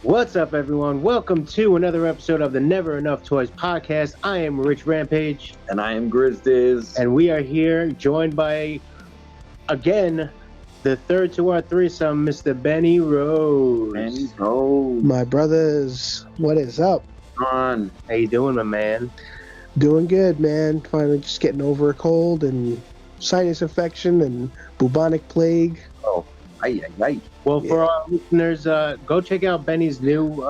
What's up, everyone? Welcome to another episode of the Never Enough Toys podcast. I am Rich Rampage. And I am Griz Ben. And we are here joined by, again, the third to our threesome, Mr. Benny Rose. Benny Rose. My brothers, what is up? Thon. How you doing, my man? Doing good, man. Finally just getting over a cold and sinus infection and bubonic plague. Oh, aye. Well, for our listeners, go check out Benny's new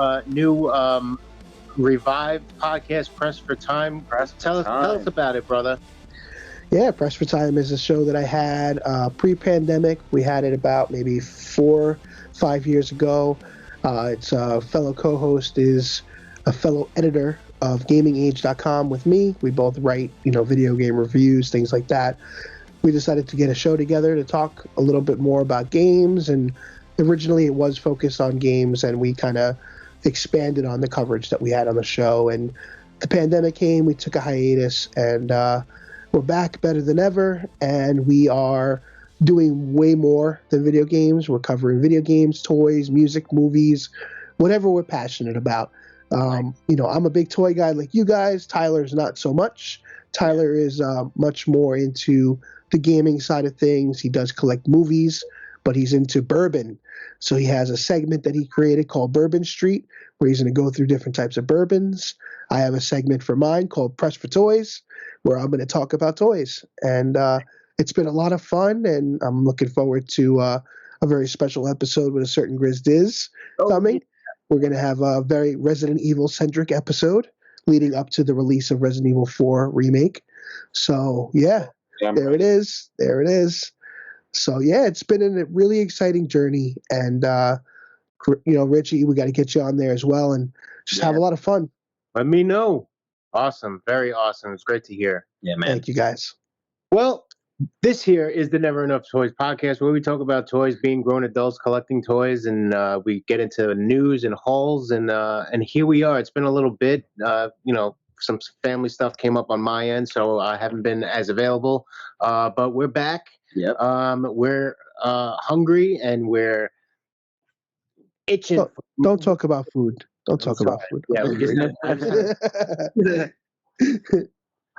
revived podcast, Press for Time. Tell us about it, brother. Yeah, Press for Time is a show that I had pre-pandemic. We had it about maybe 4-5 years ago. It's a fellow co-host is a fellow editor of GamingAge.com with me. We both write, video game reviews, things like that. We decided to get a show together to talk a little bit more about games, and originally it was focused on games, and we kind of expanded on the coverage that we had on the show. And the pandemic came, we took a hiatus, and we're back better than ever, and we are doing way more than video games. We're covering video games, toys, music, movies, whatever we're passionate about. I'm a big toy guy like you guys. Tyler's not so much. Tyler is much more into the gaming side of things. He does collect movies, but he's into bourbon. So he has a segment that he created called Bourbon Street, where he's going to go through different types of bourbons. I have a segment for mine called Press for Toys, where I'm going to talk about toys. And it's been a lot of fun, and I'm looking forward to a very special episode with a certain Griz Diz coming. We're going to have a very Resident Evil-centric episode leading up to the release of Resident Evil 4 Remake. So, there it is. So, it's been a really exciting journey. And, Richie, we got to get you on there as well and just have a lot of fun. Let me know. Awesome. Very awesome. It's great to hear. Yeah, man. Thank you, guys. Well, this here is the Never Enough Toys podcast, where we talk about toys, being grown adults, collecting toys, and we get into news and hauls, and here we are. It's been a little bit, some family stuff came up on my end, so I haven't been as available, but we're back. Yep. We're hungry, and we're itching. Don't talk about food. Don't talk about food. Yeah, we just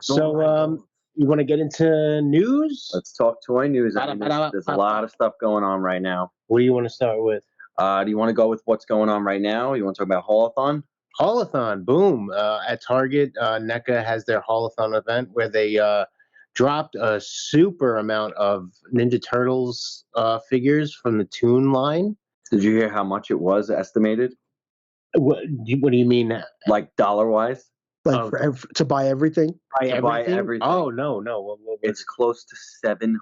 So, you want to get into news? Let's talk toy news. I mean, there's a lot of stuff going on right now. What do you want to start with? Do you want to go with what's going on right now? You want to talk about Haulathon? Haulathon, boom. At Target, NECA has their Haulathon event where they dropped a super amount of Ninja Turtles figures from the Toon line. Did you hear how much it was estimated? What do you mean? Like dollar-wise? Like to buy everything? Buy everything. Oh, no. It's close to $700.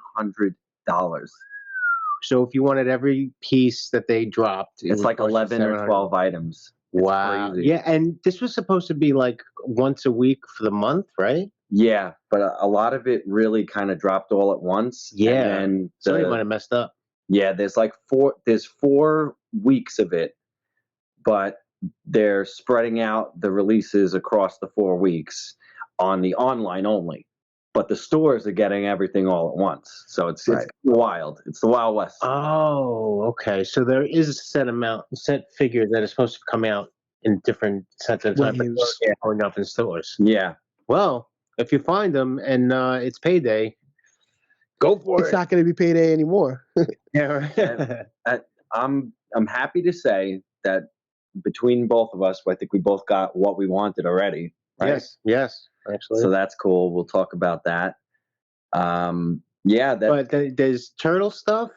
So if you wanted every piece that they dropped, it's like 11 or 12 items. Wow. Crazy. Yeah, and this was supposed to be like once a week for the month, right? Yeah, but a lot of it really kind of dropped all at once. Yeah, and somebody might have messed up. Yeah, there's 4 weeks of it, but they're spreading out the releases across the 4 weeks on the online only. But the stores are getting everything all at once. So it's wild. It's the Wild West. Oh, okay. So there is a set figure that is supposed to come out in different sets of time, but they're going up in stores. Yeah. Well, if you find them and it's payday, go for it. It's not going to be payday anymore. Yeah. Right. I'm happy to say that between both of us, I think we both got what we wanted already. Right? Yes, actually. So that's cool. We'll talk about that. But there's turtle stuff,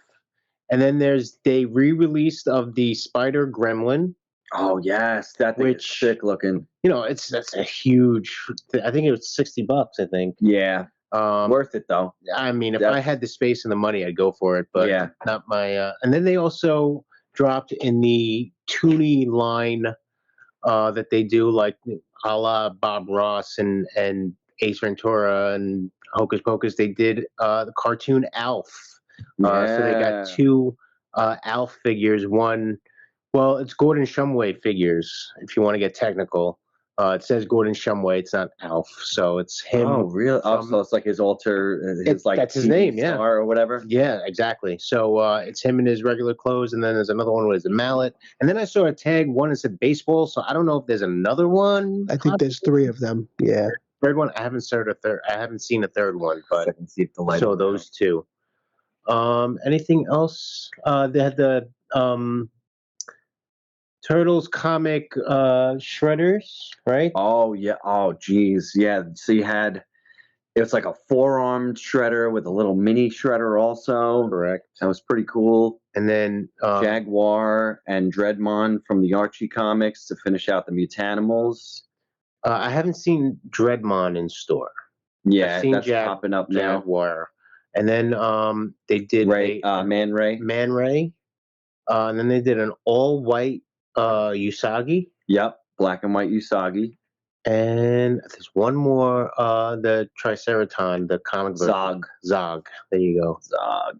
and then they re-released of the Spider Gremlin. Oh yes, that thing is sick looking. That's a huge. I think it was $60. I think. Yeah. Worth it though. I mean, if I had the space and the money, I'd go for it. But not my. And then they also dropped in the Toonie line that they do, like a la Bob Ross and Ace Ventura and Hocus Pocus. They did the cartoon Alf. So they got 2 Alf figures. One, well, it's Gordon Shumway figures, if you want to get technical. It says Gordon Shumway. It's not Alf, so it's him. Oh, really? So it's like his alter, that's his TV name, yeah, star or whatever. Yeah, exactly. So it's him in his regular clothes, and then there's another one with a mallet. And then I saw a tag. One that said baseball. So I don't know if there's another one. I think there's 3 of them. Yeah. Third one. I haven't seen a third one, but I can see if the light. so those 2. Anything else? They had the Turtles comic shredders, right? Oh yeah. Oh geez. Yeah. So you had, it was like a 4-armed shredder with a little mini shredder also. Correct. That was pretty cool. And then Jaguar and Dreadmon from the Archie comics to finish out the Mutanimals. I haven't seen Dreadmon in store. Yeah, I've seen that's popping up now. Jaguar. And then they did Man Ray. Man Ray. And then they did an all-white Usagi. Yep, black and white Usagi. And there's one more, the Triceraton, the comic book. Zog. There you go. Zog.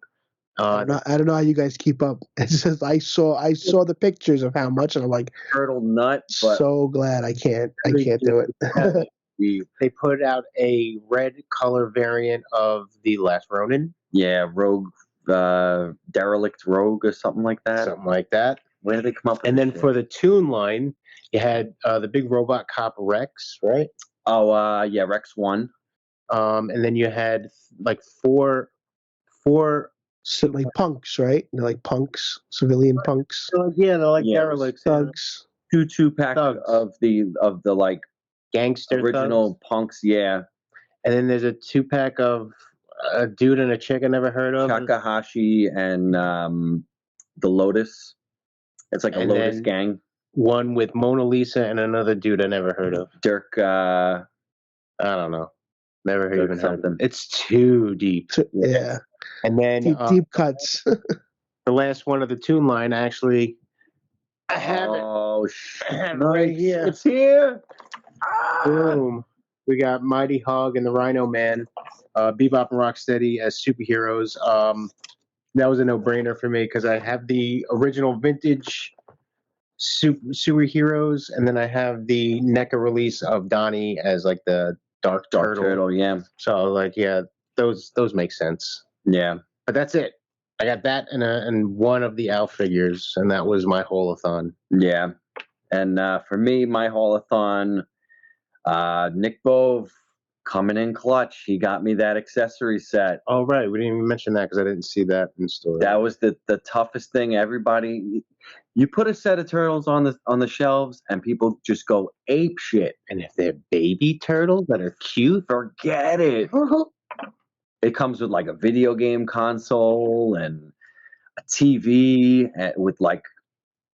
I don't know how you guys keep up. It's just I saw the pictures of how much, and I'm like, turtle nut. But so glad I can't do it. They put out a red color variant of the Last Ronin. Yeah, Rogue, Derelict Rogue or something like that. Something like that. Where did they come up with? And then for the Toon line, you had the big robot cop Rex, right? Oh, yeah, Rex 1. And then you had like four. So like punks, right? They're like punks, civilian punks. Yeah, they're like derelicts. Thugs. 2-pack of the like gangster original thugs. punks, yeah. And then there's a 2-pack of a dude and a chick I never heard of. Takahashi and the Lotus. It's like a Lotus gang. One with Mona Lisa and another dude I never heard of. Dirk. I don't know. Never heard even heard of them. It's too deep. Yeah. And then deep cuts. The last one of the Toon line, actually, I have it. Oh shit! Right here. It's here. Boom. We got Mighty Hog and the Rhino Man, Bebop and Rocksteady as superheroes. That was a no-brainer for me because I have the original vintage superheroes, and then I have the NECA release of Donnie as like the Dark Turtle. Yeah. So like, yeah, those make sense. Yeah. But that's it. I got that and one of the Alf figures, and that was my haul-a-thon. Yeah. And for me, my haul-a-thon, Nick Bove coming in clutch. He got me that accessory set. Oh, right. We didn't even mention that because I didn't see that in store. That was the toughest thing. Everybody, you put a set of turtles on the shelves and people just go ape shit. And if they're baby turtles that are cute, forget it. It comes with like a video game console and a TV with like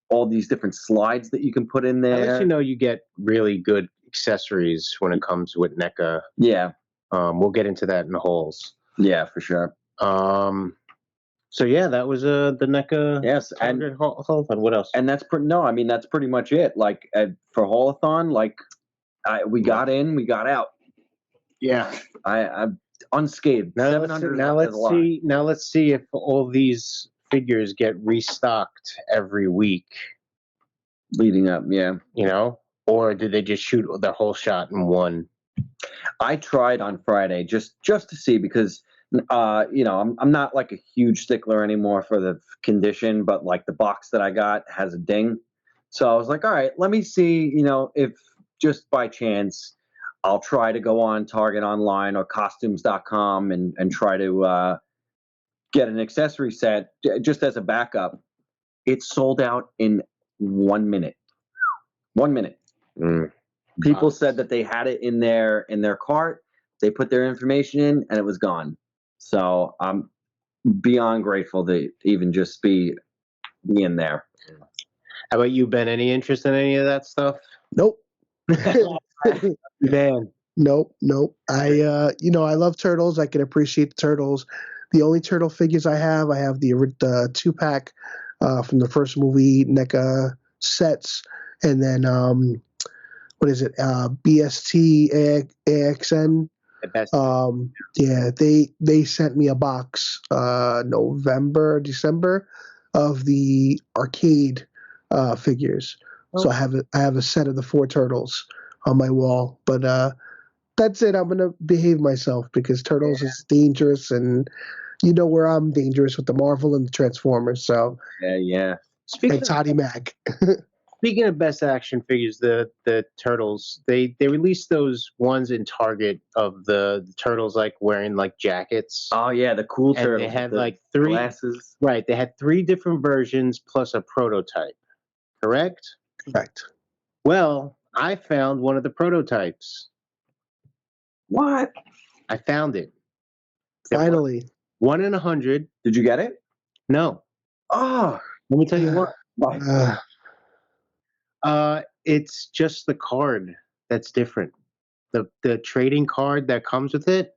all these different slides that you can put in there. Unless you know you get really good accessories when it comes with NECA. Yeah. We'll get into that in the hauls. Yeah, for sure. So yeah, that was the NECA. Yes, and haul-a-thon. What else? And that's that's pretty much it. Like for haul-a-thon, like we got in, we got out. Yeah, I'm unscathed. Now let's see if all these figures get restocked every week leading up. Yeah, or did they just shoot the whole shot in one? I tried on Friday just to see because I'm not like a huge stickler anymore for the condition, but like the box that I got has a ding, so I was like, all right, let me see, if just by chance I'll try to go on Target Online or costumes.com and try to get an accessory set just as a backup. It sold out in 1 minute. 1 minute. People said that they had it in their cart. They put their information in and it was gone. So I'm beyond grateful to even just be in there. How about you, Ben? Any interest in any of that stuff? Nope. Man. Nope. I love turtles. I can appreciate the turtles. The only turtle figures I have the 2-pack from the first movie NECA sets, and then what is it? BST AXN. Yeah, they sent me a box December of the arcade figures. So I have a set of the 4 turtles on my wall. But that's it. I'm gonna behave myself because Turtles is dangerous, and you know where I'm dangerous with the Marvel and the Transformers. So yeah. and Toddy Mac. Speaking of best action figures, the Turtles, they released those ones in Target of the Turtles like wearing like jackets. Oh yeah, the cool And Turtles. they had with the like three glasses. Right, they had 3 different versions plus a prototype. Correct? Correct. Well, I found one of the prototypes. What? I found it. Finally. 1 in 100. Did you get it? No. Oh, Let me tell you what. Uh, It's just the card that's different. The trading card that comes with it.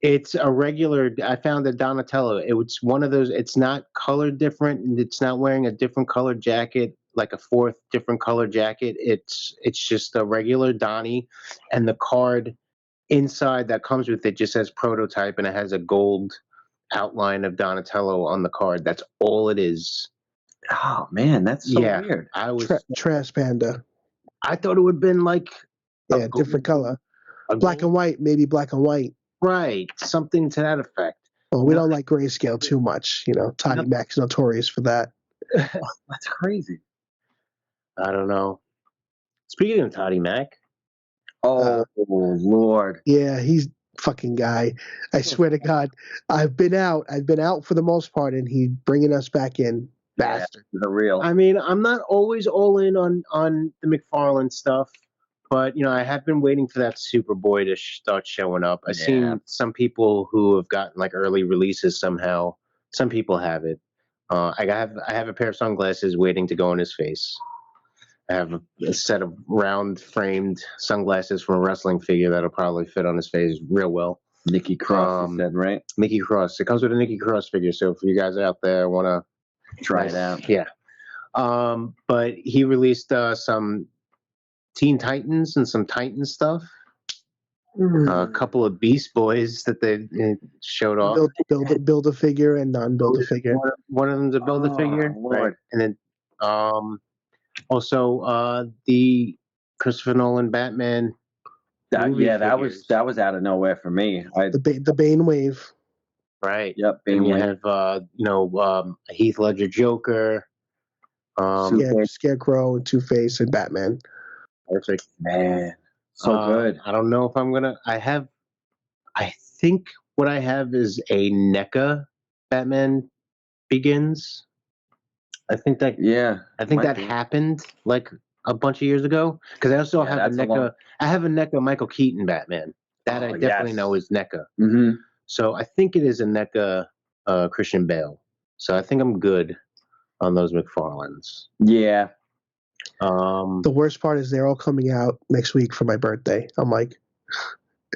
It's a regular. I found a Donatello. It was one of those. It's not colored different, and it's not wearing a different colored jacket, like a 4th different colored jacket. It's just a regular Donnie, and the card inside that comes with it just says prototype, and it has a gold outline of Donatello on the card. That's all it is. Oh man, that's so weird. I was Trash Panda. I thought it would have been like different color, black and white, maybe black and white. Right, something to that effect. Well, we don't like grayscale too much. You know, Toddy Mac's notorious for that. That's crazy. I don't know. Speaking of Toddy Mac. Oh, Lord. Yeah, he's fucking guy. I swear to God, I've been out for the most part, and he's bringing us back in. Bastard. Yeah, the real. I mean, I'm not always all in on the McFarland stuff, but you know, I have been waiting for that Superboy to start showing up. I've seen some people who have gotten like early releases somehow. Some people have it. I have a pair of sunglasses waiting to go in his face. I have a set of round framed sunglasses from a wrestling figure that'll probably fit on his face real well. Nikki Cross, you said, right? Nikki Cross. It comes with a Nikki Cross figure, so if you guys out there want to try it out. Yeah. But he released some Teen Titans and some Titan stuff. A couple of Beast Boys that they showed off. Build a figure and non-build a figure. One of them's a build a figure, right? And then also the Christopher Nolan Batman. That was out of nowhere for me. The Bane wave. Right. Yep. And you have Heath Ledger Joker, Scarecrow, and Two-Face, and Batman. Perfect. Man. So good. I don't know if I'm gonna. I think what I have is a NECA Batman Begins. I think that. Yeah. I think that happened like a bunch of years ago because I also have a NECA. I have a NECA Michael Keaton Batman. That I definitely know is NECA. Mm-hmm. So I think it is a NECA Christian Bale. So I think I'm good on those McFarlands. Yeah. The worst part is they're all coming out next week for my birthday. I'm like,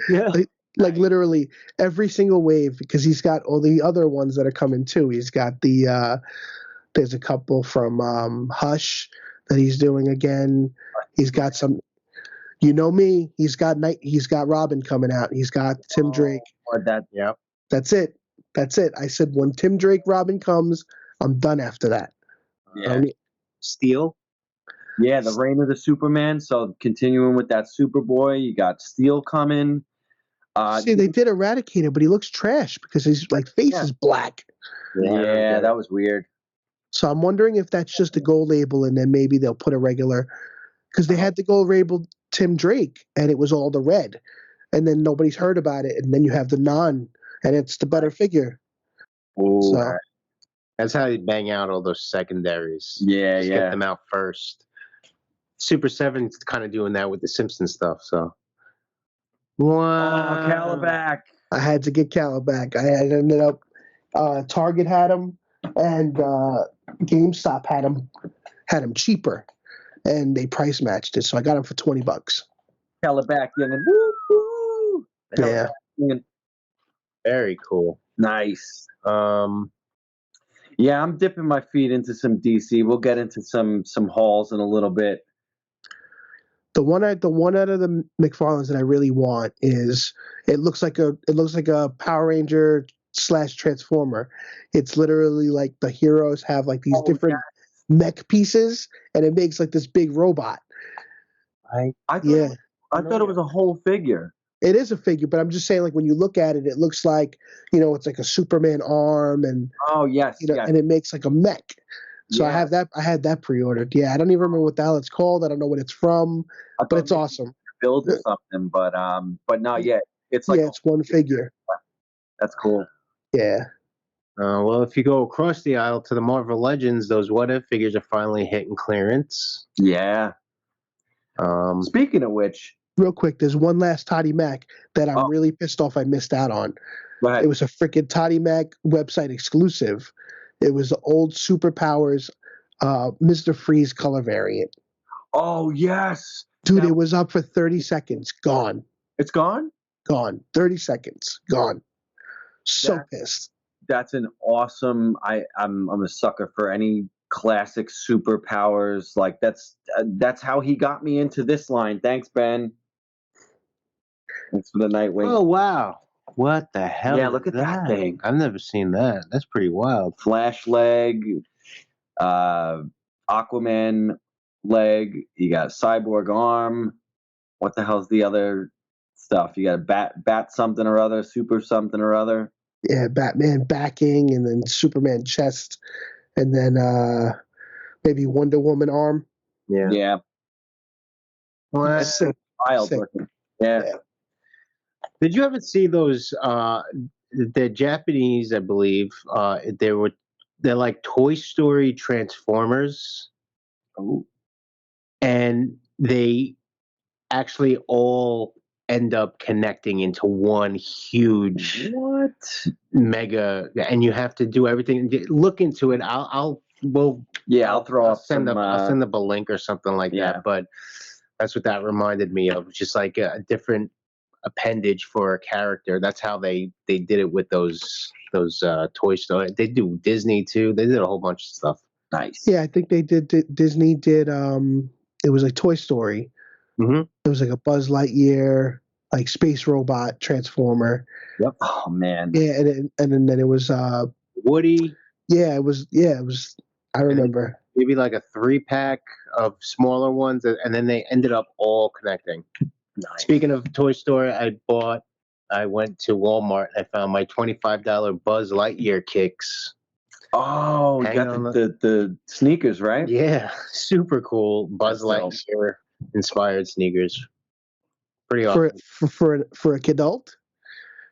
yeah, like literally every single wave because he's got all the other ones that are coming too. He's got there's a couple from Hush that he's doing again. He's got some. You know me. He's got Robin coming out. He's got Tim Drake. That's it. I said when Tim Drake Robin comes, I'm done after that. Yeah. Steel. Yeah, the Reign of the Superman. So continuing with that Superboy, you got Steel coming. See, they did Eradicator, but he looks trash because his face is black. Yeah, that was weird. So I'm wondering if that's just a gold label, and then maybe they'll put a regular, because they had the gold label Tim Drake, and it was all the red, and then nobody's heard about it, and then you have the non, and it's the better figure. Ooh. So that's how you bang out all those secondaries. Yeah, Just get them out first. Super 7's kind of doing that with the Simpsons stuff. So, wow. Oh, Calabac. I had to get Calabac. I ended up Target had him, and GameStop had him cheaper, and they price matched it. So I got him for $20. Calabac, young and woo woo. Yeah. Very cool. Nice. Yeah, I'm dipping my feet into some DC. We'll get into some hauls in a little bit. The one out of the McFarlands that I really want is it looks like a Power Ranger / Transformer. It's literally like the heroes have like these different mech pieces, and it makes like this big robot. I thought I thought it was a whole figure. It is a figure, but I'm just saying, like when you look at it, it looks like it's like a Superman arm, and yes, and it makes like a mech. So I Yeah. have that. I had that pre-ordered. Yeah, I don't even remember what the hell it's called. I don't know what it's from, but it's awesome. Build or something, but no, yeah, it's like it's one figure. That's cool. Yeah. Well, if you go across the aisle to the Marvel Legends, those What If figures are finally hitting clearance. Yeah. Speaking of which, real quick, there's one last Toddy Mac that I'm really pissed off I missed out on. Right. It was a freaking Toddy Mac website exclusive. It was the old Superpowers Mr. Freeze color variant. Oh, yes. Dude, it was up for 30 seconds. Gone. It's gone? Gone. 30 seconds. Gone. So pissed. That's an awesome. I'm a sucker for any classic Superpowers. Like that's how he got me into this line. Thanks, Ben. Thanks for the Nightwing. Oh wow. What the hell? Yeah, look at that thing. I've never seen that. That's pretty wild. Flash leg, Aquaman leg. You got Cyborg arm. What the hell's the other stuff? You got bat something or other, super something or other. Yeah, Batman backing, and then Superman chest, and then maybe Wonder Woman arm. Yeah. Yeah. Well, that's wild looking. Yeah. Did you ever see those? The Japanese, I believe, they're like Toy Story Transformers. Oh. And they actually all end up connecting into one huge mega, and you have to do everything. Look into it. I'll send up a link or something like that. But that's what that reminded me of. Just like a different appendage for a character. That's how they did it with those Toy Story. They do Disney too. They did a whole bunch of stuff. Nice. Yeah, I think they did. Disney did. It was like Toy Story. Mm-hmm. It was like a Buzz Lightyear, like space robot transformer. Yep. Oh man. Yeah, and then it was Woody. Yeah, it was. I remember. Maybe like a 3-pack of smaller ones, and then they ended up all connecting. Nice. Speaking of Toy Story, I went to Walmart. I found my $25 Buzz Lightyear kicks. Oh, you got the sneakers, right? Yeah, super cool Buzz Lightyear inspired sneakers. Pretty awesome. For a kidult?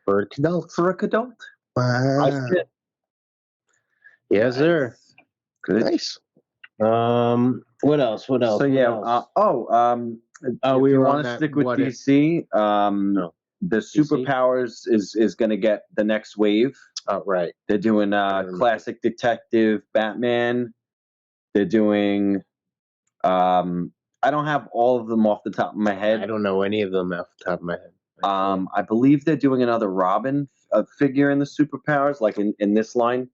For a kidult. For a kidult. Wow. Yes, sir. Good. Nice. What else? So yeah. We want to stick with DC. No. The Superpowers is going to get the next wave. Right. They're doing classic detective Batman. They're doing. I don't have all of them off the top of my head. I don't know any of them off the top of my head. I believe they're doing another Robin figure in the Superpowers, like in this line.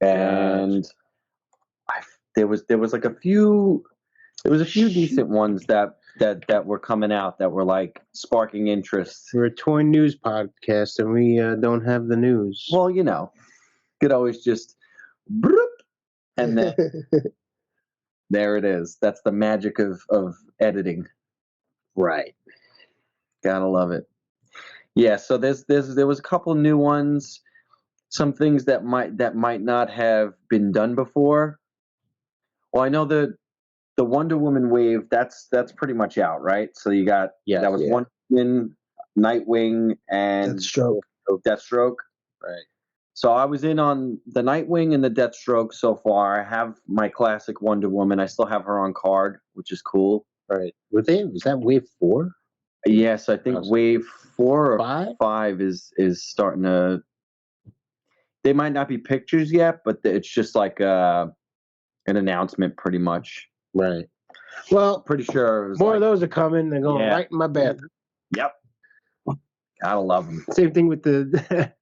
And there was like a few. There was a few decent ones that were coming out that were like sparking interest. We're a toy news podcast, and we don't have the news. Well, could always just, bloop, and then there it is. That's the magic of editing. Right. Gotta love it. Yeah. So there was a couple new ones, some things that might not have been done before. Well, I know the Wonder Woman wave, that's pretty much out, right? So you got that was Wonder Woman, Nightwing, and Deathstroke. Right. So I was in on the Nightwing and the Deathstroke so far. I have my classic Wonder Woman. I still have her on card, which is cool. Right. Was that wave 4? Yes, I think wave 4 or 5 is starting to. They might not be pictures yet, but it's just like an announcement, pretty much. Right. Well, pretty sure more of those are coming. They're going right in my bathroom. Yep. Gotta love them. Same thing with the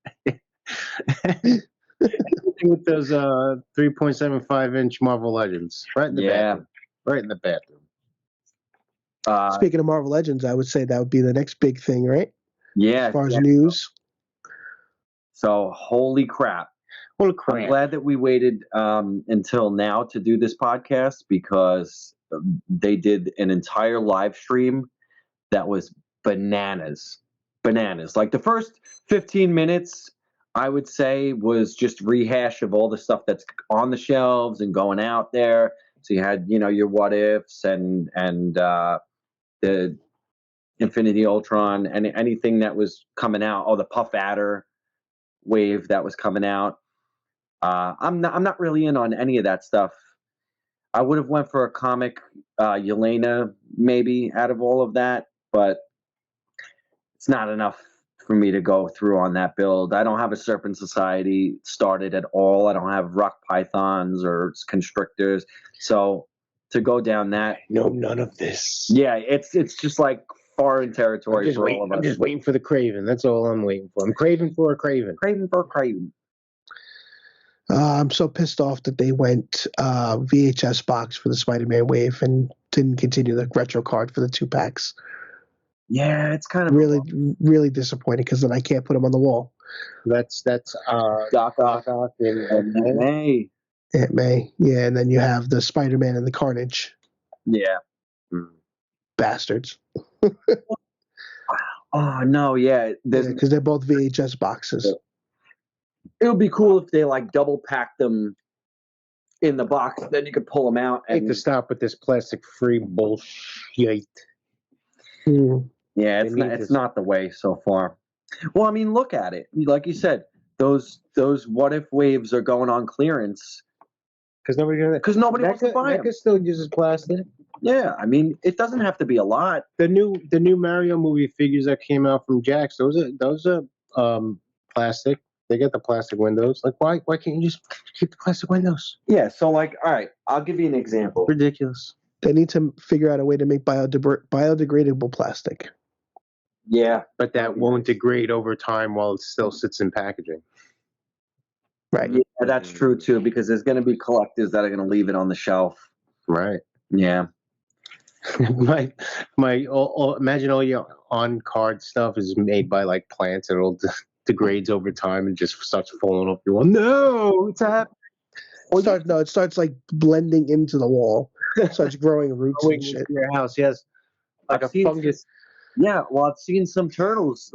with those 3.75-inch Marvel Legends. Right in the bathroom. Right in the bathroom. Speaking of Marvel Legends, I would say that would be the next big thing, right? Yeah. As far as news. So holy crap. I'm glad that we waited until now to do this podcast, because they did an entire live stream that was bananas. Like the first 15 minutes, I would say, was just rehash of all the stuff that's on the shelves and going out there. So you had, your What Ifs and the Infinity Ultron and anything that was coming out. Oh, the Puff Adder wave that was coming out. I'm not really in on any of that stuff. I would have went for a comic Yelena maybe out of all of that, but it's not enough for me to go through on that build. I don't have a Serpent Society started at all. I don't have Rock Pythons or Constrictors. So to go down that, no, none of this. Yeah, it's just like foreign territory for all of us. I'm just waiting for the Craven. That's all I'm waiting for. I'm craving for a Craven. Craven for a Craven. I'm so pissed off that they went VHS box for the Spider-Man wave and didn't continue the retro card for the 2-packs. Yeah, it's kind of really disappointing because then I can't put them on the wall. That's Doc Ock and May. Aunt May, yeah, and then you have the Spider-Man and the Carnage. Yeah. Bastards. Oh no, yeah, because they're both VHS boxes. It would be cool if they like double packed them in the box, then you could pull them out. I hate to stop with this plastic-free bullshit. Yeah, it's not the way so far. Well, I mean, look at it. Like you said, those What If waves are going on clearance because nobody wants to buy them. NECA still uses plastic. Yeah, I mean, it doesn't have to be a lot. The new Mario movie figures that came out from Jax, those are plastic. They get the plastic windows. Like, why can't you just keep the plastic windows? Yeah, so like, all right, I'll give you an example. Ridiculous. They need to figure out a way to make biodegradable plastic. Yeah, but that won't degrade over time while it still sits in packaging. Right. Yeah, that's true too, because there's going to be collectors that are going to leave it on the shelf. Right. Yeah. Imagine all your on-card stuff is made by like plants and it degrades over time and just starts falling off your wall. No, it's happening. It starts like blending into the wall. It starts growing roots and shit. Your house, yes, like a fungus. Yeah, well, I've seen some turtles,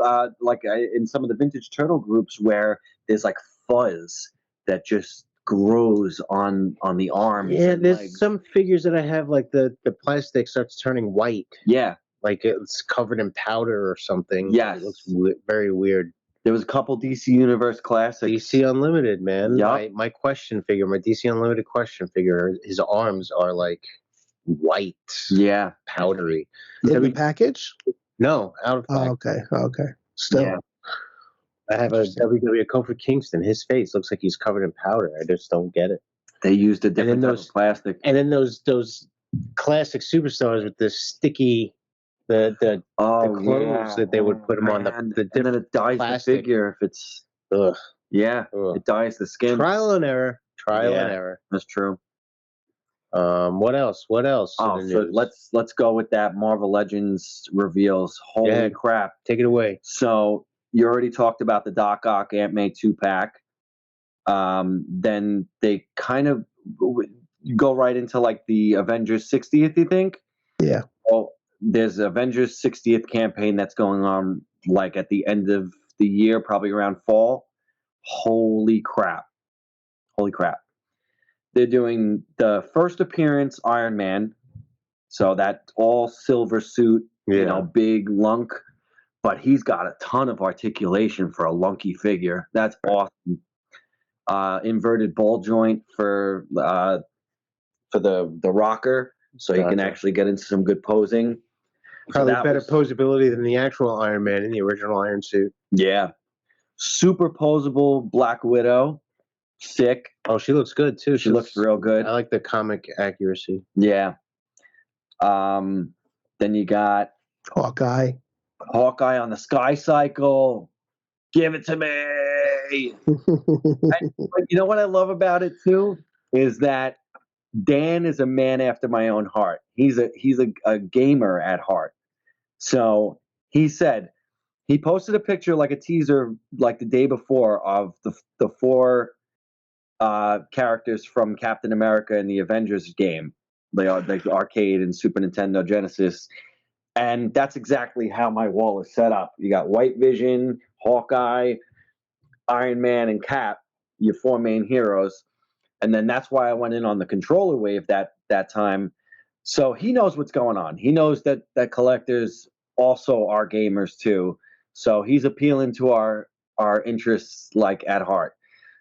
in some of the vintage turtle groups, where there's like fuzz that just grows on the arms. Yeah, there's some figures that I have, like the plastic starts turning white. Yeah, like it's covered in powder or something. Yes, it looks very weird. There was a couple DC Universe classics. DC Unlimited, man. Yep. My question figure, my DC Unlimited question figure, his arms are like white. Yeah, powdery. In the package? No, out of package. Oh, okay. Still. Yeah. I have a WWE Kofi Kingston. His face looks like he's covered in powder. I just don't get it. They used a different type of plastic. And then those classic superstars with the sticky, the clothes that they would put them on the and then it dyes plastic. The figure if it's it dyes the skin. Trial and error. Trial and error. That's true. What else? Oh, so let's go with that Marvel Legends reveals. Holy crap! Take it away. So you already talked about the Doc Ock Aunt May 2-pack. Then they kind of go right into like the Avengers 60th. You think? Yeah. Well, there's Avengers 60th campaign that's going on like at the end of the year, probably around fall. Holy crap! They're doing the first appearance Iron Man, so that all silver suit, big lunk, but he's got a ton of articulation for a lunky figure. That's awesome. Inverted ball joint for the rocker, so you can actually get into some good posing. Probably better posability than the actual Iron Man in the original Iron suit. Yeah. Super posable Black Widow. Sick. Oh, she looks good too. She looks real good. I like the comic accuracy. Yeah. Then you got Hawkeye on the Sky Cycle. Give it to me. You know what I love about it too is that Dan is a man after my own heart. He's a gamer at heart. So he said he posted a picture, like a teaser, like the day before, of the 4 characters from Captain America and the Avengers game, the arcade and Super Nintendo Genesis. And that's exactly how my wall is set up. You got White Vision, Hawkeye, Iron Man, and Cap, your 4 main heroes. And then that's why I went in on the controller wave that time. So he knows what's going on. He knows that collectors also are gamers too. So he's appealing to our interests like at heart.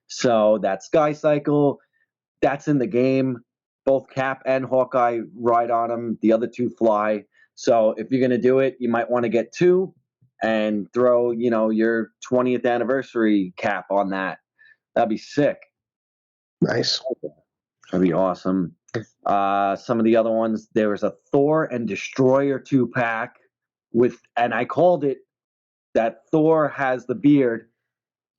So that Sky Cycle, that's in the game. Both Cap and Hawkeye ride on them. The other 2 fly. So if you're going to do it, you might want to get 2 and throw, your 20th anniversary Cap on that. That'd be sick. Nice. That'd be awesome. Some of the other ones, there was a Thor and Destroyer 2-pack and I called it that Thor has the beard.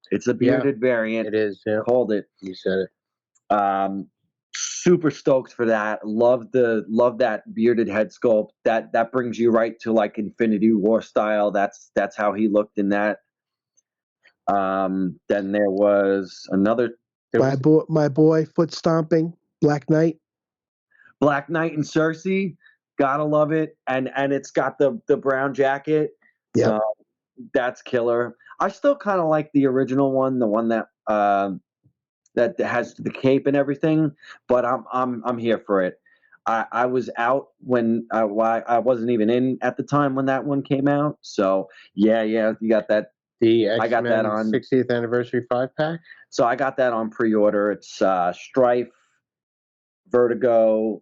It's a bearded variant. It is. Yeah. Called it. You said it. Super stoked for that. Love that bearded head sculpt. That brings you right to like Infinity War style. That's how he looked in that. Then there was another. My boy, foot stomping, Black Knight. Black Knight and Cersei, gotta love it, and it's got the brown jacket. Yeah, so that's killer. I still kind of like the original one, the one that has the cape and everything, but I'm here for it. I was out when I wasn't even in at the time when that one came out. So yeah, you got that. I got that on 60th anniversary 5-pack. So I got that on pre-order. It's Strife, Vertigo,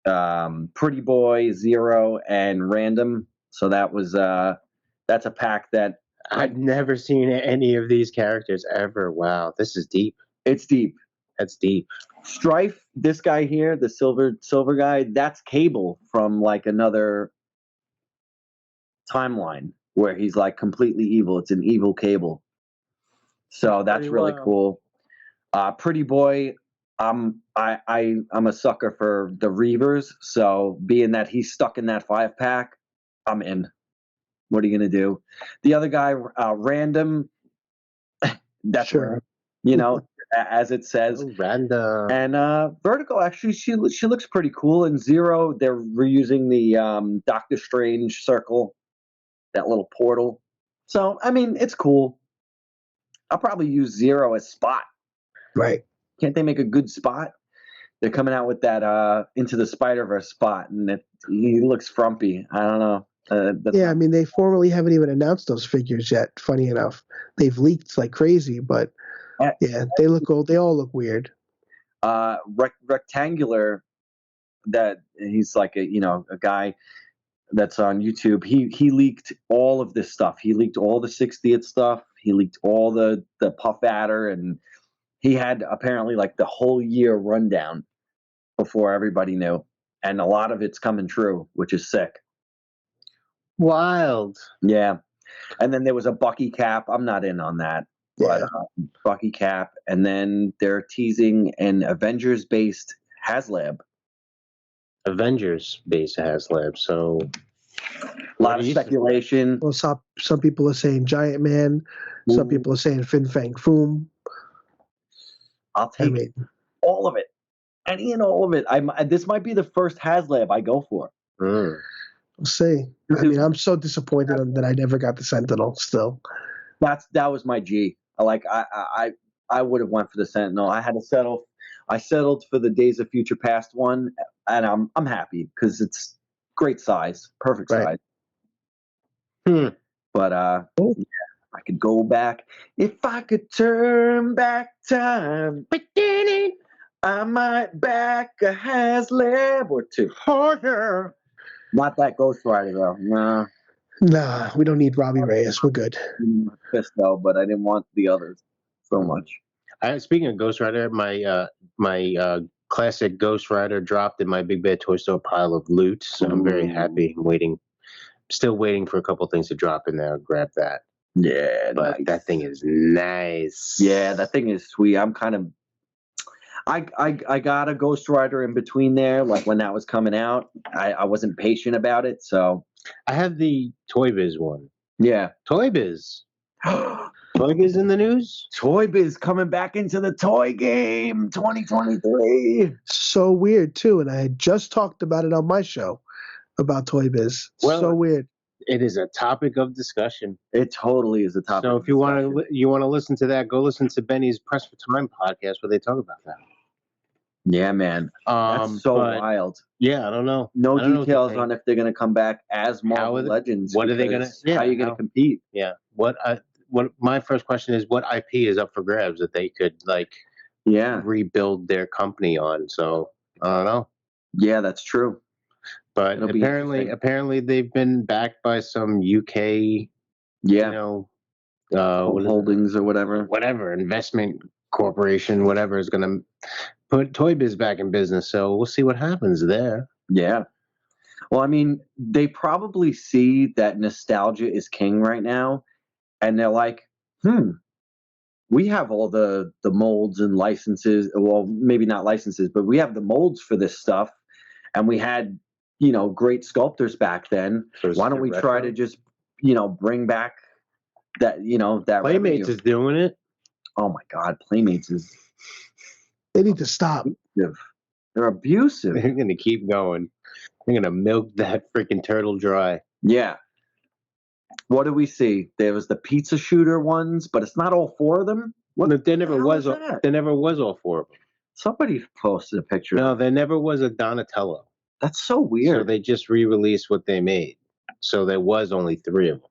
Pretty Boy, Zero, and Random. So that's a pack that I've never seen any of these characters ever. Wow, this is deep. It's deep. That's deep. Strife, this guy here, the silver guy, that's Cable from like another timeline where he's like completely evil. It's an evil Cable. So that's really cool. Pretty Boy, I'm a sucker for the Reavers. So being that he's stuck in that 5-pack, I'm in. What are you gonna do? The other guy, Random, that's sure. As it says. Random. And Vertigo, actually, she looks pretty cool. And Zero, they're reusing the Doctor Strange circle, that little portal. So, I mean, it's cool. I'll probably use Zero as Spot. Right. Can't they make a good Spot? They're coming out with that Into the Spider-Verse Spot, and he looks frumpy. I don't know. I mean, they formally haven't even announced those figures yet, funny enough. They've leaked like crazy, but yeah, they all look weird. Rectangular, that he's like a guy that's on YouTube. He leaked all of this stuff. He leaked all the 60th stuff. He leaked all the Puff Adder, and he had apparently like the whole year rundown before everybody knew. And a lot of it's coming true, which is sick. Wild. Yeah. And then there was a Bucky Cap. I'm not in on that. But Bucky Cap. And then they're teasing an Avengers-based HasLab. Avengers-based HasLab. So a lot of speculation. Well, some people are saying Giant Man. Some people are saying Fin Fang Foom. I'll take all of it. Any and all of it. This might be the first HasLab I go for. We'll see. I mean, I'm so disappointed that I never got the Sentinel still. That was my G. I would have went for the Sentinel. I had to settle. I settled for the Days of Future Past one, and I'm happy because it's great size, perfect size. But I could go back. If I could turn back time, I might back a HasLab or 2. Oh, yeah. Not that Ghost Rider though. No. Nah, we don't need Robbie Reyes. We're good. Pissed though, but I didn't want the others so much. Speaking of Ghost Rider, my classic Ghost Rider dropped in my Big Bad Toy Store pile of loot, so I'm very happy. I'm still waiting for a couple things to drop in there. I'll grab that. Yeah, but nice. That thing is nice. Yeah, that thing is sweet. I'm kind of. I got a Ghost Rider in between there, like when that was coming out. I wasn't patient about it, so. I have the Toy Biz one. Yeah. Toy Biz. Toy Biz in the news? Toy Biz coming back into the toy game 2023. So weird, too, and I had just talked about it on my show. about Toy Biz. Well, So weird. It is a topic of discussion. It totally is a topic. So if you want to listen to that, go listen to Benny's Press for Time podcast where they talk about that. Yeah, man. That's so wild. Yeah, I don't know. No details on if they're going to come back as Marvel Legends. What are they going to? How are you going to compete? Yeah. What my first question is, what IP is up for grabs that they could rebuild their company on? So I don't know. Yeah, that's true. But apparently they've been backed by some UK, holdings or whatever investment corporation, whatever is going to put Toy Biz back in business. So we'll see what happens there. Yeah. Well, I mean, they probably see that nostalgia is king right now, and they're like, we have all the molds and licenses. Well, maybe not licenses, but we have the molds for this stuff, and we had great sculptors back then. So why don't we try to just bring back that that Playmates revenue. Is doing it. Oh my God, Playmates is. They need to stop. They're abusive. They're gonna keep going. They're gonna milk that freaking turtle dry. Yeah. What do we see? There was the pizza shooter ones, but it's not all four of them. There never was all four of them. Somebody posted a picture. No, there never was a Donatello. That's so weird. So they just re-released what they made. So there was only 3 of them.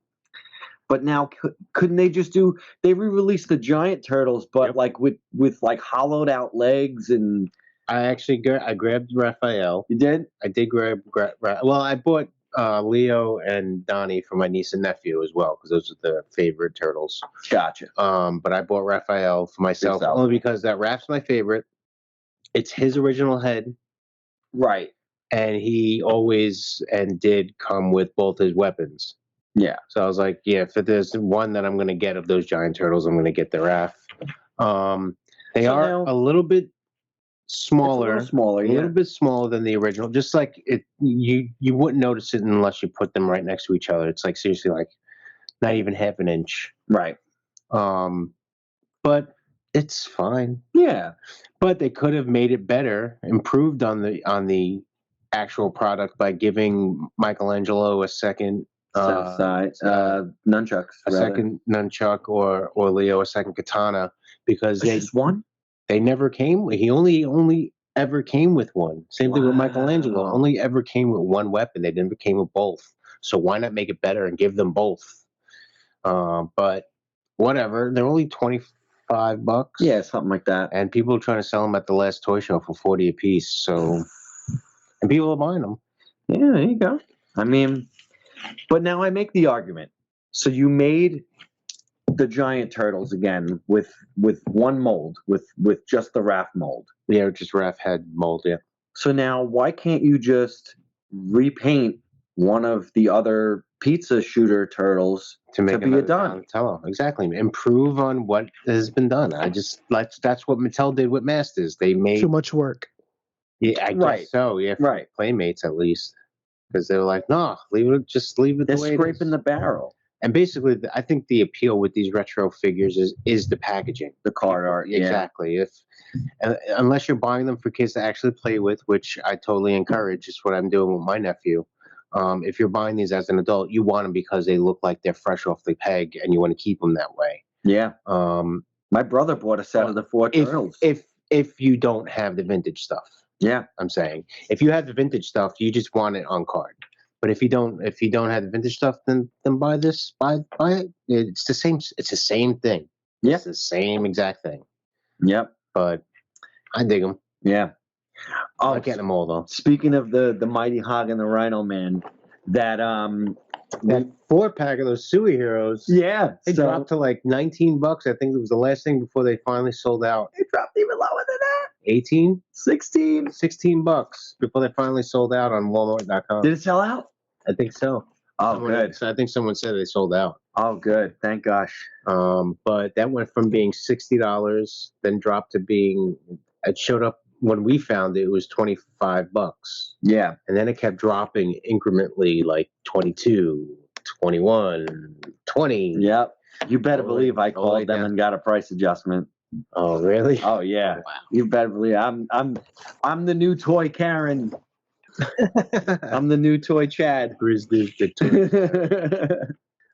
But now, couldn't they just do? They re-released the giant turtles, but like with like hollowed out legs and. I grabbed Raphael. You did? I did grab. Well, I bought Leo and Donnie for my niece and nephew as well because those are their favorite turtles. Gotcha. But I bought Raphael for myself only because that Raph's my favorite. It's his original head. Right. And he always and did come with both his weapons. Yeah. So I was like, if there's one that I'm going to get of those giant turtles, I'm going to get the Raph. They are a little bit smaller. A little bit smaller than the original. Just like it, you wouldn't notice it unless you put them right next to each other. It's like seriously like not even half an inch. Right. But it's fine. Yeah. But they could have made it better, improved on the actual product by giving Michelangelo a second nunchucks, second nunchuck, or Leo a second katana, because they just one. They never came. He only ever came with one. Same thing with Michelangelo. Only ever came with one weapon. They never came with both. So why not make it better and give them both? But whatever. They're only $25. Yeah, something like that. And people are trying to sell them at the last toy show for $40 a piece. So, and people are buying them. Yeah, there you go. I mean, but now I make the argument. So you made the giant turtles again with one mold, with just the Raph mold. Yeah, just Raph head mold. Yeah. So now why can't you just repaint one of the other pizza shooter turtles to be a Donatello? Exactly. Improve on what has been done. That's what Mattel did with Masters. They made too much work. Yeah, I guess so. Yeah, right. Playmates at least, because they were like, no, leave it They're the way scraping the barrel. And basically, I think the appeal with these retro figures is the packaging, the card art. Yeah. Exactly. Unless you're buying them for kids to actually play with, which I totally encourage. It's what I'm doing with my nephew. If you're buying these as an adult, you want them because they look like they're fresh off the peg, and you want to keep them that way. Yeah. My brother bought a set of the 4 turtles. If you don't have the vintage stuff. Yeah. I'm saying if you have the vintage stuff, you just want it on card. But if you don't have the vintage stuff, then buy this. Buy it. It's the same. It's the same thing. Yeah. It's the same exact thing. Yep. But I dig them. Yeah. I'm not getting them all though. Speaking of the Mighty Hog and the Rhino Man, that 4-pack of those Suey Heroes. Yeah. They dropped to like $19. I think it was the last thing before they finally sold out. It dropped even lower than that. 18? 16. $16 before they finally sold out on Walmart.com. Did it sell out? I think so. Oh, good. I think someone said they sold out. Oh, good. Thank gosh. But that went from being $60, then dropped to being. It showed up when we found it was $25. Yeah. And then it kept dropping incrementally, like 22, 21, 20. Yep. You better believe I called them and got a price adjustment. Oh, really? Oh, yeah. Wow. You better believe I'm the new toy Karen. I'm the new toy Chad. Grizzly the toy.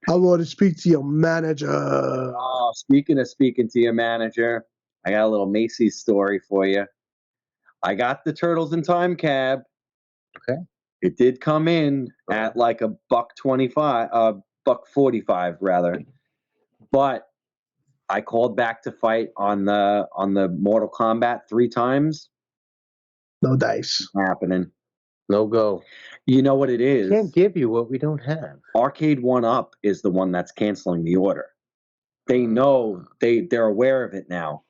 I want to speak to your manager. Oh, speaking of speaking to your manager, I got a little Macy's story for you. I got the Turtles in Time cab. Okay. It did come in at like $1.25, $1.45 rather. But I called back to fight on the Mortal Kombat 3 times. No dice. Happening. No go. You know what it is? Can't give you what we don't have. Arcade 1-Up is the one that's canceling the order. They know, they're aware of it now.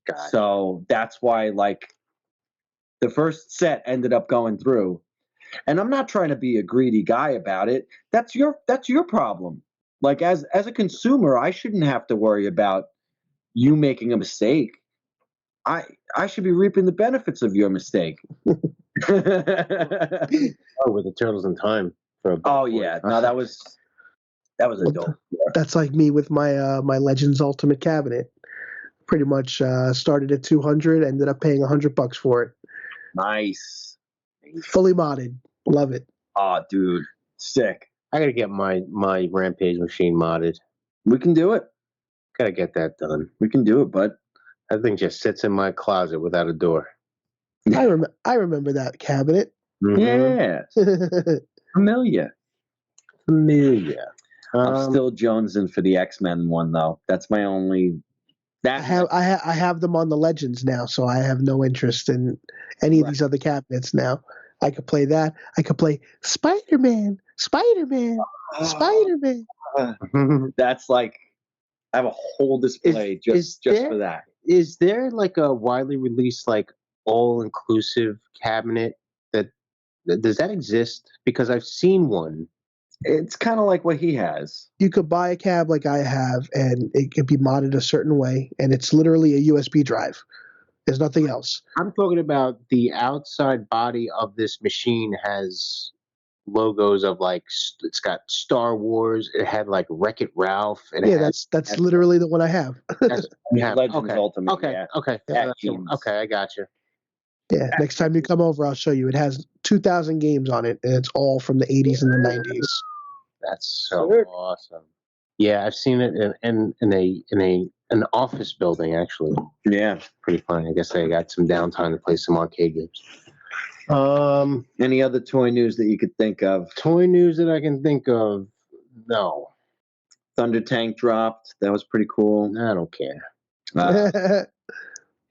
Gotcha. So that's why, like, the first set ended up going through. And I'm not trying to be a greedy guy about it. That's your problem. Like, as a consumer, I shouldn't have to worry about you making a mistake. I should be reaping the benefits of your mistake. Oh, with the Turtles in Time. Oh yeah, no, that was a dope. That's like me with my my Legends Ultimate cabinet. Pretty much started at 200, ended up paying $100 for it. Nice. Fully modded. Love it. Oh, dude, sick. I gotta get my Rampage machine modded. We can do it. Gotta get that done. We can do it, bud. That thing just sits in my closet without a door. I remember that cabinet. Mm-hmm. Yeah. Familiar. I'm still jonesing for the X-Men one though. That's my only. I have them on the Legends now, so I have no interest in any of these other cabinets now. I could play that. I could play Spider-Man. That's like, I have a whole display just for that. Is there like a widely released, like, all-inclusive cabinet does that exist? Because I've seen one. It's kind of like what he has. You could buy a cab like I have, and it could be modded a certain way, and it's literally a USB drive. There's nothing else. I'm talking about the outside body of this machine has logos of, like, it's got Star Wars. It had, like, Wreck-It Ralph. That's literally the one I have. Legends Ultimate. Okay. Okay, I got you. Yeah, next time you come over, I'll show you. It has 2,000 games on it, and it's all from the 80s and the 90s. That's so awesome. Yeah, I've seen it in an office building, actually. Yeah, pretty funny. I guess they got some downtime to play some arcade games. Any other toy news that you could think of? Toy news that I can think of? No. Thunder Tank dropped. That was pretty cool. I don't care. The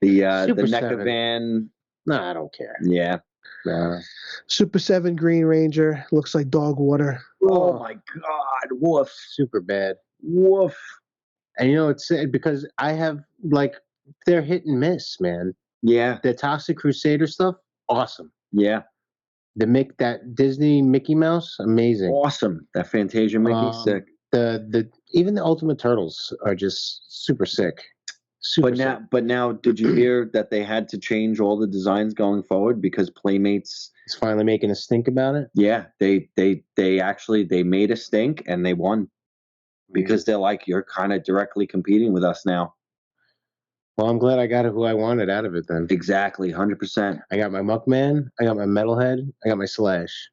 NECA van. No, I don't care. Yeah. Super 7 Green Ranger looks like dog water. Oh my God! Woof. Super bad. Woof. And you know, it's sad because I have, like, they're hit and miss, man. Yeah. The Toxic Crusader stuff, awesome. Yeah. That Disney Mickey Mouse, amazing. Awesome. That Fantasia Mickey, sick. Even the Ultimate Turtles are just super sick. But now, did you hear that they had to change all the designs going forward because Playmates is finally making a stink about it? Yeah, they made a stink and they won because they're like, you're kind of directly competing with us now. Well, I'm glad I got who I wanted out of it then. Exactly, 100%. I got my Muckman, I got my Metalhead, I got my Slash.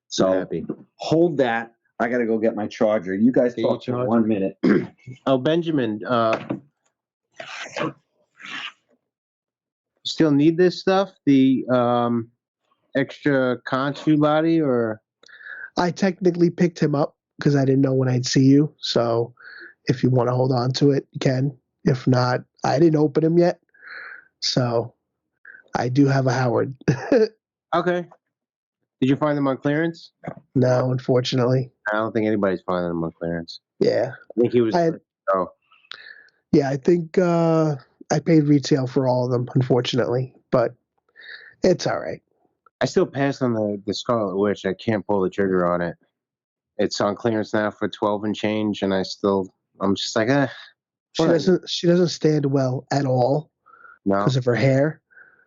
So happy. Hold that. I got to go get my charger. You guys talk for 1 minute. Oh, Benjamin, still need this stuff? The extra Conchu body, or? I technically picked him up because I didn't know when I'd see you. So if you want to hold on to it, you can. If not, I didn't open him yet. So I do have a Howard. Okay. Did you find them on clearance? No, unfortunately. I don't think anybody's finding them on clearance. Yeah. I think he was. Yeah, I think I paid retail for all of them, unfortunately, but it's all right. I still passed on the Scarlet Witch. I can't pull the trigger on it. It's on clearance now for 12 and change, and I'm just like, She doesn't stand well at all. No, because of her hair.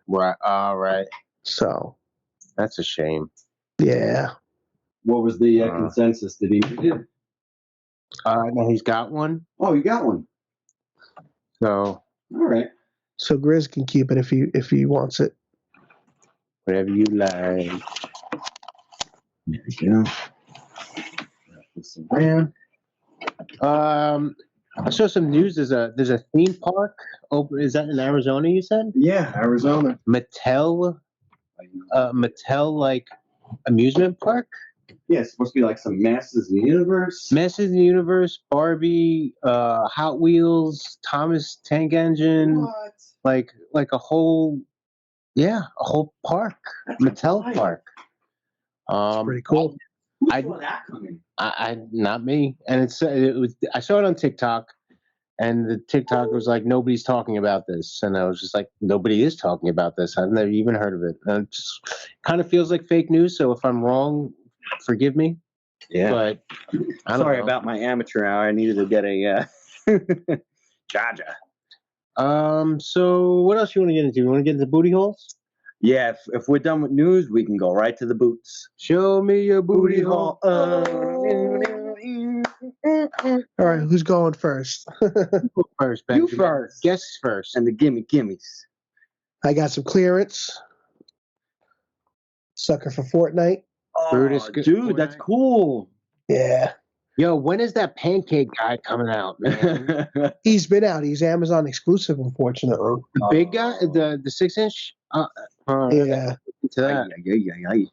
Right. All right. So that's a shame. Yeah. What was the consensus? Did he read it? No, he's got one. Oh, you got one. So all right. So Griz can keep it if he wants it. Whatever you like. There we go. Man. I saw some news. There's a theme park open. Is that in Arizona? You said? Yeah, Arizona. Mattel like amusement park. Yeah, it's supposed to be like some Masters of the Universe. Masters of the Universe, Barbie, Hot Wheels, Thomas Tank Engine. What? Like a whole park. That's Mattel fine. park. It's pretty cool. Who saw that coming? I not me. And it was I saw it on TikTok, and the TikTok was like, nobody's talking about this, and I was just like, nobody is talking about this. I've never even heard of it. And it just kind of feels like fake news. So if I'm wrong, forgive me. Yeah. But I don't Sorry know. about my amateur hour. I needed to get a charger. So what else you want to get into? You want to get into booty holes? Yeah, if we're done with news, we can go right to the boots. Show me your booty hole. All right, who's going first? First, Ben. You first. Guess first. And the gimmies. I got some clearance. Sucker for Fortnite. Oh, Brutus, dude, that's cool. Yeah. Yo, when is that pancake guy coming out, man? He's been out. He's Amazon exclusive, unfortunately. The big guy, the 6-inch. Yeah. To that.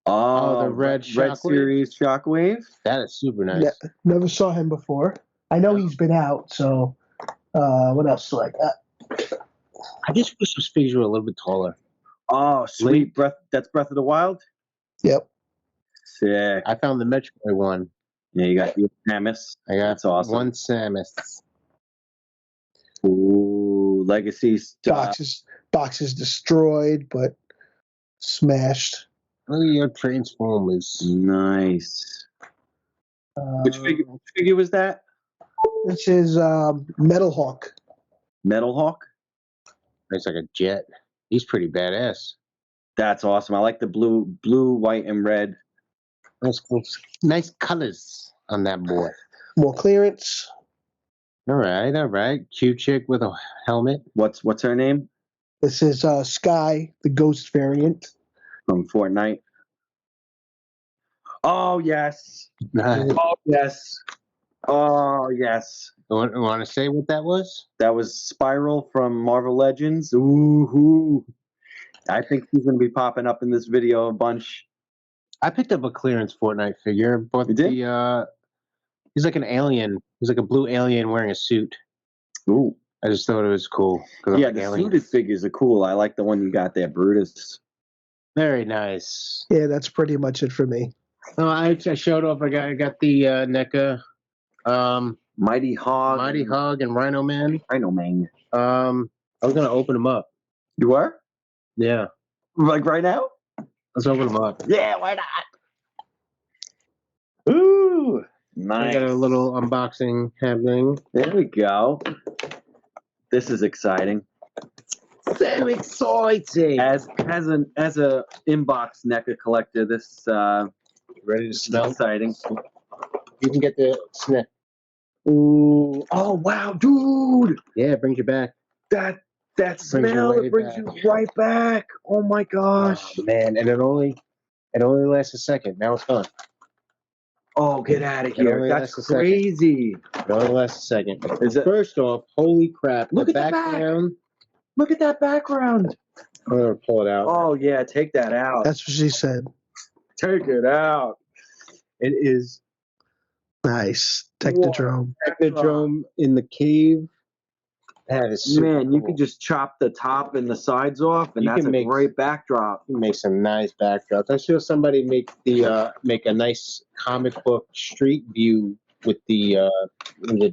Oh, the red Shockwave? series Shockwave. That is super nice. Yeah, never saw him before. I know he's been out, so what else do I got? I just wish those figures were a little bit taller. Oh, sweet breath. That's Breath of the Wild. Yep. Sick. I found the Metroid one. Yeah, you got the Samus. I got That's awesome. one Samus. Ooh, Legacy stuff. Boxes destroyed, but smashed. Look at your Transformers. Nice. Which figure was that? This is Metal Hawk. Metal Hawk? It's like a jet. He's pretty badass. That's awesome. I like the blue, white, and red. That's cool. Nice colors on that boy. More clearance. All right. Cute chick with a helmet. What's her name? This is Sky, the ghost variant. From Fortnite. Oh, yes. You Oh, yes. Oh, yes. want to say what that was? That was Spiral from Marvel Legends. Ooh. I think he's going to be popping up in this video a bunch. I picked up a clearance Fortnite figure. But You did? he's like an alien. He's like a blue alien wearing a suit. Ooh. I just thought it was cool. Yeah, the suited figures are cool. I like the one you got there, Brutus. Very nice. Yeah, that's pretty much it for me. Oh, I showed off. I got the NECA, Mighty Hog. and Rhino Man. I man. I was gonna open them up. You are? Yeah, Like right now? let's open them up. Yeah, why not? Ooh, nice. I got a little unboxing happening. There we go. This is exciting. So exciting! As a inbox NECA collector, this Ready to smell? exciting. You can get the sniff. Ooh! Oh wow, dude! Yeah, it brings you back. That Brings you smell right it brings back. you right back. Oh my gosh! Oh, man, and it only lasts a second. Now it's gone. Oh, get out of It here! only That's lasts a second. crazy. It only lasts a second. Is it? First off, holy crap! Look the at the back. background. Look at that background. I'm gonna pull it out. Oh yeah, take that out. That's what she said. Take it out. It is Nice. Technodrome. Technodrome in the cave. That is super Man, you cool. could just chop the top and the sides off, and You that's can a make- great backdrop. You make some nice backdrops. I saw somebody make a nice comic book street view with the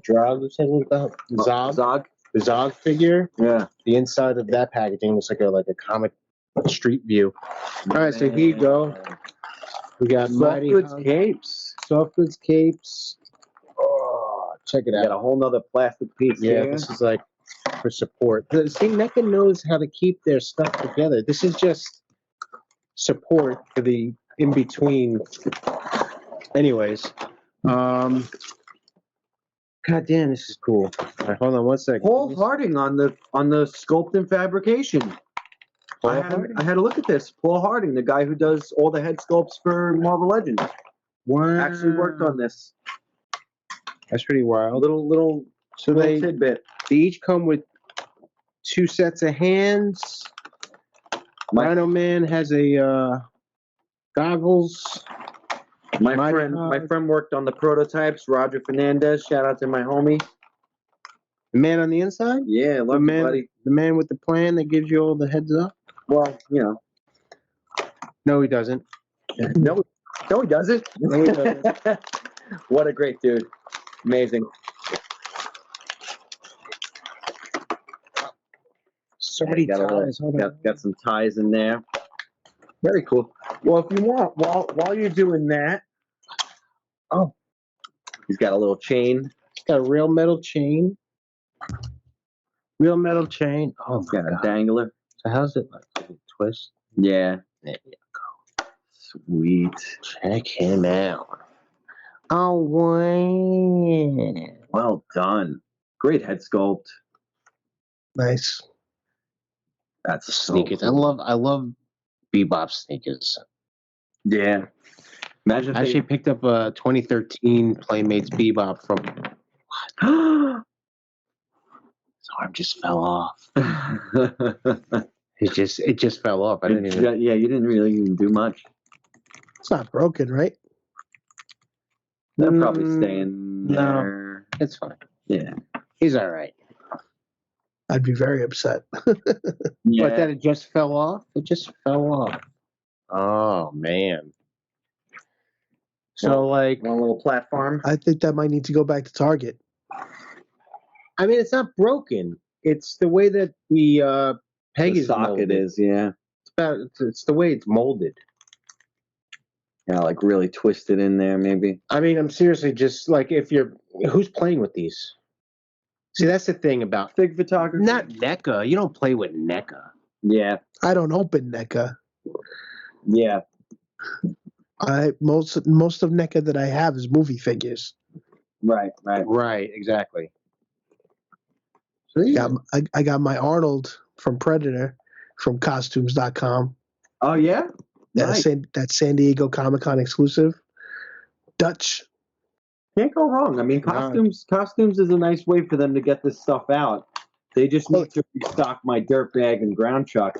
Drog. Who said it was about? Zog? The Zog figure. Yeah. The inside of that packaging looks like a comic street view. All right, so here you go. We got Mighty Softwoods Hog, capes. Softwoods capes. Oh, check it You got out. a whole nother plastic piece Yeah, here. this is like for support. See, NECA knows how to keep their stuff together. This is just support for the in between. Anyways, God damn, this is cool. All right, hold on one second. Paul Harding on the sculpt and fabrication. I had a look at this. Paul Harding, the guy who does all the head sculpts for Marvel Legends, actually worked on this. That's pretty wild. Little tidbit. They each come with 2 sets of hands. Rhino Man has a goggles. My friend worked on the prototypes. Roger Fernandez. Shout out to my homie. The man on the inside? Yeah, love you, buddy. The man with the plan that gives you all the heads up? Well, you know. No, he doesn't. No, he doesn't. No, he doesn't. What a great dude. Amazing. So many ties. Got some ties in there. Very cool. Well, if you want, while you're doing that, he's got a little chain. He's got a real metal chain. Real metal chain. Oh, he's got a dangler. So how's it like? Twist? Yeah. There you go. Sweet. Check him out. Oh, wow. Well done. Great head sculpt. Nice. That's sneakers. So cool. I love Bebop sneakers. Yeah. Imagine I actually picked up a 2013 Playmates Bebop from. His arm just fell off. It just fell off. I didn't even. Yeah, you didn't really even do much. It's not broken, right? They're probably staying there. No, it's fine. Yeah. He's all right. I'd be very upset. Yeah. But that it just fell off? It just fell off. Oh, man. So, like... One little platform? I think that might need to go back to Target. I mean, it's not broken. It's the way that the peg is socket molded. Is, yeah. It's the way it's molded. Yeah, like really twisted in there, maybe. I mean, I'm seriously just like, if you're... Who's playing with these? See, that's the thing about... Fig photography? Not NECA. You don't play with NECA. Yeah. I don't open NECA. Yeah. Most of NECA that I have is movie figures. Right. Right, exactly. So I got my Arnold from Predator from costumes.com. Oh, yeah? Nice. That San Diego Comic-Con exclusive. Dutch. Can't go wrong. I mean, costumes is a nice way for them to get this stuff out. They just need to restock my Dirtbag and Ground Chuck.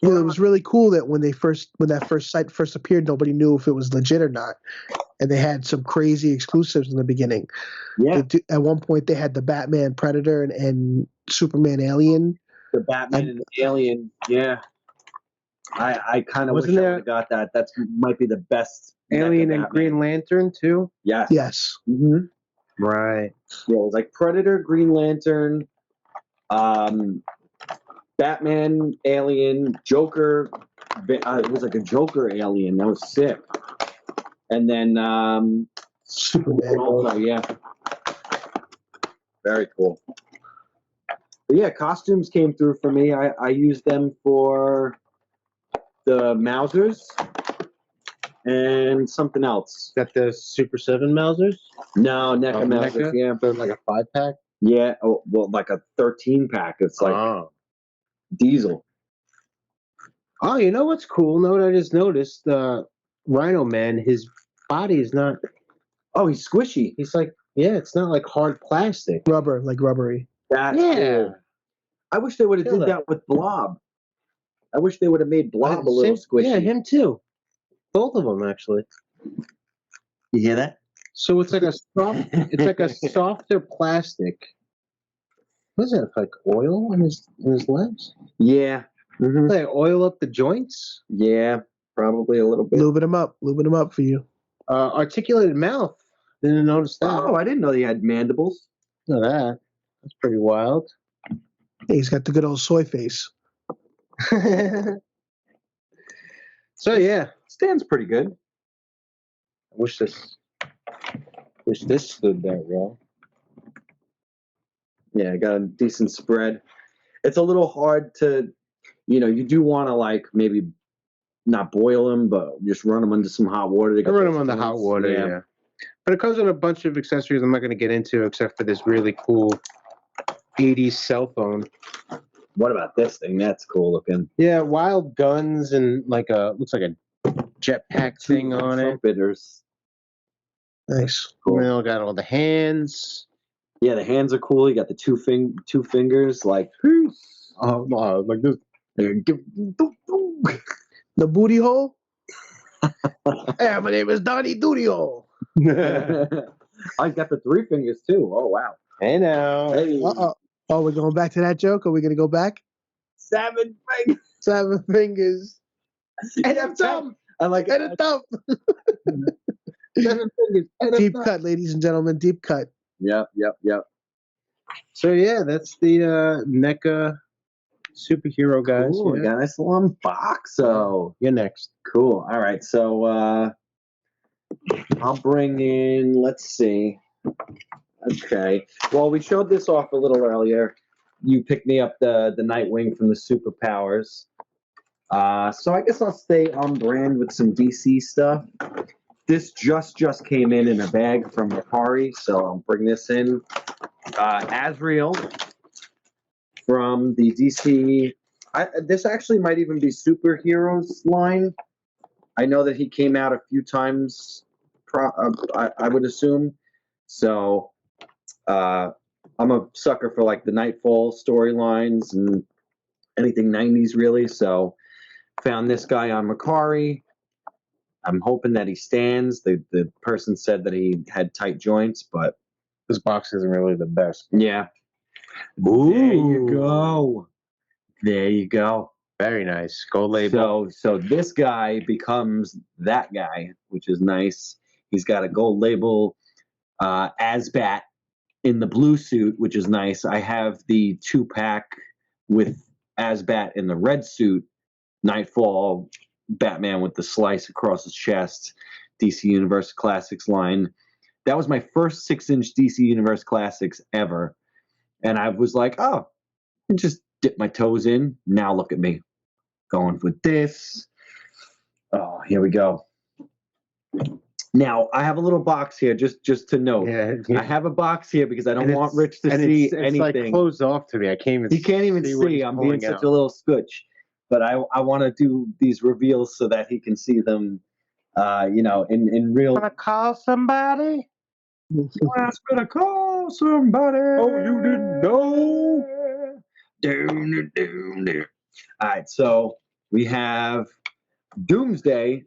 Well, it was really cool that when that first site first appeared, nobody knew if it was legit or not, and they had some crazy exclusives in the beginning. Yeah. At one point, they had the Batman Predator and Superman Alien. The Batman and the Alien, yeah. I kind of wish I would have got that. That might be the best. Alien and Green Lantern too. Yes. Yes. Mm-hmm. Right. Yeah, it was like Predator, Green Lantern, Batman, Alien, Joker. It was like a Joker Alien. That was sick. And then Superman. Also, yeah. Very cool. But yeah, costumes came through for me. I used them for the Mausers and something else. Got the Super 7 Mausers? No, NECA Mausers, yeah. So like a 5-pack? Yeah, well, like a 13-pack. It's like diesel. Oh, you know what's cool? Know what I just noticed? Rhino Man, his body is not... Oh, he's squishy. He's like, yeah, it's not like hard plastic. Rubber, like rubbery. That's cool. I wish they would have did that with Blob. I wish they would have made Blob a little squishy. Yeah, him too. Both of them, actually. You hear that? So it's like a softer plastic. What is that, like oil in his legs? Yeah. Mm-hmm. They oil up the joints? Yeah, probably a little bit. Lubing them up for you. Articulated mouth. Didn't notice that. Oh, I didn't know he had mandibles. Look at that. That's pretty wild. Hey, he's got the good old soy face. So yeah, stands pretty good. I wish this stood that well. Yeah, got a decent spread. It's a little hard to, you do want to like maybe not boil them, but just run them under some hot water. I run them under hot water, yeah. But it comes with a bunch of accessories I'm not going to get into except for this really cool 80s cell phone. What about this thing? That's cool looking. Yeah, wild guns and looks like a jetpack thing on it. Trumpeters. Nice. Cool. We got all the hands. Yeah, the hands are cool. You got the two fingers, like like this. The booty hole. Hey, my name is Donnie Duty Hole. I got the 3 fingers too. Oh wow. Hey now. Hey. Oh, we're going back to that joke. Are we gonna go back? 7 fingers. 7 fingers. And a thumb. I like it. And a thumb. 7 fingers. And Deep cut, ladies and gentlemen. Deep cut. Yep. So yeah, that's the NECA superhero guys. Cool. Yeah. Got a nice little unboxo. You're next. Cool. All right. So I'll bring in. Let's see. Okay. Well, we showed this off a little earlier. You picked me up the Nightwing from the Superpowers. So I guess I'll stay on brand with some DC stuff. This just came in a bag from Macari, so I'll bring this in. Azrael from the DC. This actually might even be Superheroes line. I know that he came out a few times, I would assume. So I'm a sucker for like the Nightfall storylines and anything 90s really. So found this guy on Macari. I'm hoping that he stands. The person said that he had tight joints, but this box isn't really the best. Yeah. Ooh. There you go. There you go. Very nice. Gold label. So this guy becomes that guy, which is nice. He's got a gold label Asbat in the blue suit, which is nice. I have the 2-pack with Asbat in the red suit, Nightfall, Batman with the slice across his chest, DC Universe Classics line. That was my first 6-inch DC Universe Classics ever. And I was like, oh, just dip my toes in. Now look at me. Going with this. Oh, here we go. Now, I have a little box here, just to note. Yeah. I have a box here because I don't want Rich to see anything. It's like closed off to me. I can't even He can't even see. I'm being such a little scooch. But I want to do these reveals so that he can see them, in real. Want to call somebody? I was gonna call somebody. Oh, you didn't know? All right, so we have Doomsday.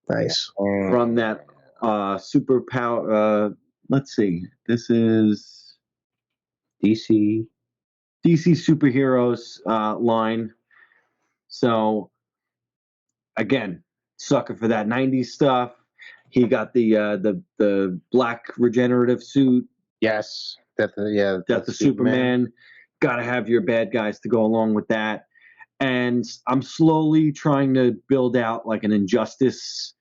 Nice. From that superpower. Let's see. This is DC Superheroes line. So again, sucker for that 90s stuff. He got the black regenerative suit. Yes. That's the Superman. Got to have your bad guys to go along with that. And I'm slowly trying to build out like an Injustice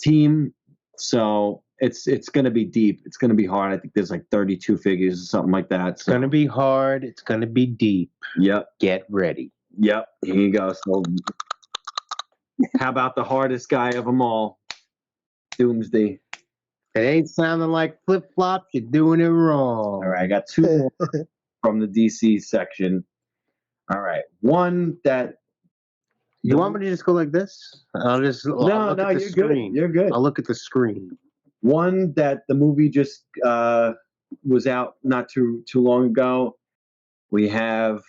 team. So it's going to be deep. It's going to be hard. I think there's like 32 figures or something like that. It's going to be hard. It's going to be deep. Yep. Get ready. Yep. Here you go. So how about the hardest guy of them all? Doomsday. It ain't sounding like flip-flops. You're doing it wrong. All right. I got 2 more from the DC section. All right. One that... You want me to just go like this? I'll look at the you're screen. Good. You're good. I'll look at the screen. One that the movie just was out not too long ago. We have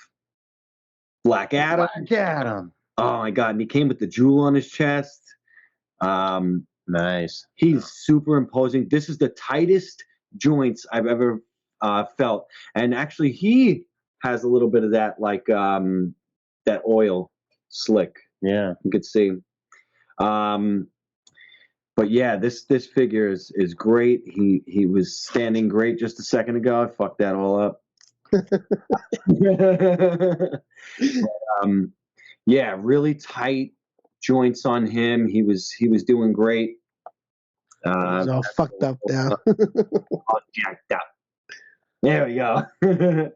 Black Adam. Black Adam. Oh my God! And he came with the jewel on his chest. Nice. He's super imposing. This is the tightest joints I've ever felt, and actually, he has a little bit of that, like that oil slick. Yeah, you could see. But yeah, this figure is great. He was standing great just a second ago. I fucked that all up. Yeah, really tight joints on him. He was doing great. He's all fucked up now. All jacked up. There we go.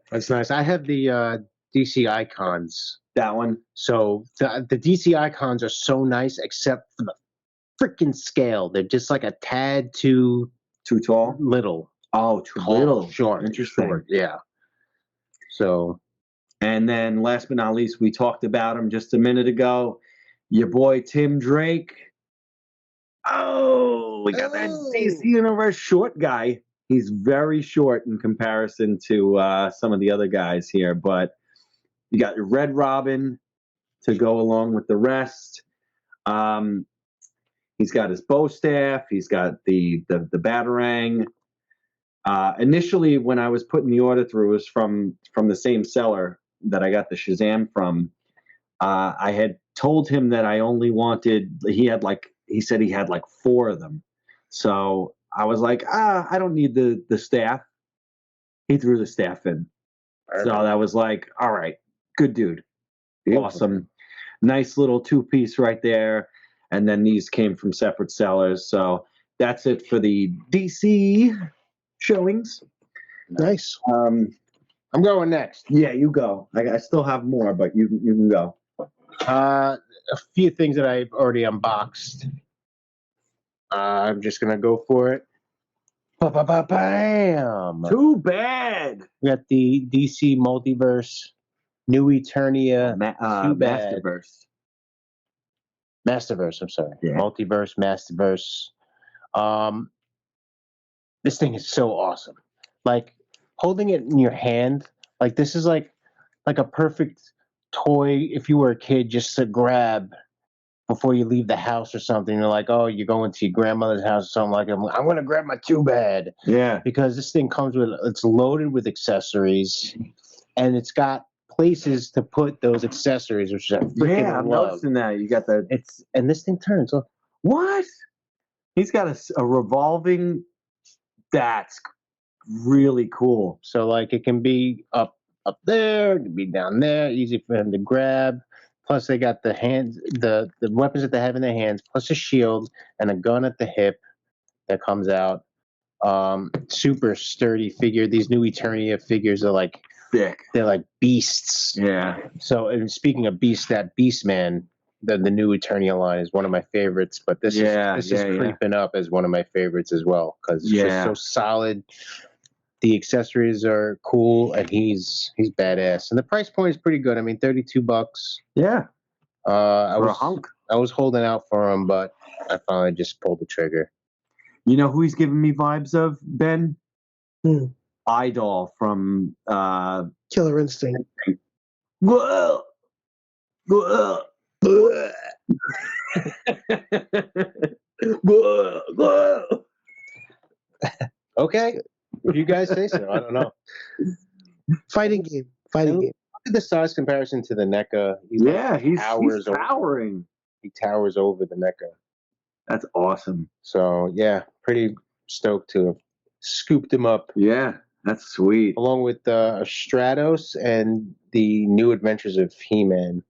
That's nice. I have the DC icons. That one. So the DC icons are so nice, except for the freaking scale. They're just like a tad too tall, little. Oh, too little. Short. Interesting. Short. Yeah. So, and then last but not least, we talked about him just a minute ago. Your boy Tim Drake. Oh, we got that DC Universe short guy. He's very short in comparison to some of the other guys here, but you got your Red Robin to go along with the rest. He's got his bow staff. He's got the batarang. Initially, when I was putting the order through, it was from the same seller that I got the Shazam from. I had told him that I only wanted. He said he had like 4 of them. So I was like, I don't need the staff. He threw the staff in. Perfect. So that was like, all right, good dude. Beautiful. Awesome. Nice little 2-piece right there. And then these came from separate sellers. So that's it for the DC showings. Nice. I'm going next. Yeah, you go. I still have more, but you can go. A few things that I've already unboxed. I'm just going to go for it. Bam! Too bad. We got the DC Multiverse, New Eternia, Too Bad. Masterverse, I'm sorry. Yeah. Multiverse, Masterverse. This thing is so awesome. Like, holding it in your hand, like, this is like a perfect toy if you were a kid just to grab before you leave the house or something. You're like, oh, you're going to your grandmother's house or something like that. I'm going to grab my Too Bad. Yeah. Because this thing it's loaded with accessories, and it's got places to put those accessories, which I freaking love. I'm noticing that. You got and this thing turns. What? He's got a revolving. That's really cool. So, like, it can be up there, it can be down there, easy for him to grab. Plus, they got the hands, the weapons that they have in their hands, plus a shield and a gun at the hip that comes out. Super sturdy figure. These new Eternia figures are like thick. They're like beasts. Yeah. So, and speaking of beasts, that Beastman, the new Eternia line is one of my favorites. But this is creeping up as one of my favorites as well because it's just so solid. The accessories are cool, and he's badass. And the price point is pretty good. I mean, $32. Yeah. I was holding out for him, but I finally just pulled the trigger. You know who he's giving me vibes of, Ben? Idol from Killer Instinct. Whoa. Whoa. Whoa. Whoa. Okay. If you guys say so, I don't know. Fighting game. Look at the size comparison to the NECA. He's towering. He towers over the NECA. That's awesome. So, yeah, pretty stoked to have scooped him up. Yeah, that's sweet. Along with Stratos and the New Adventures of He-Man.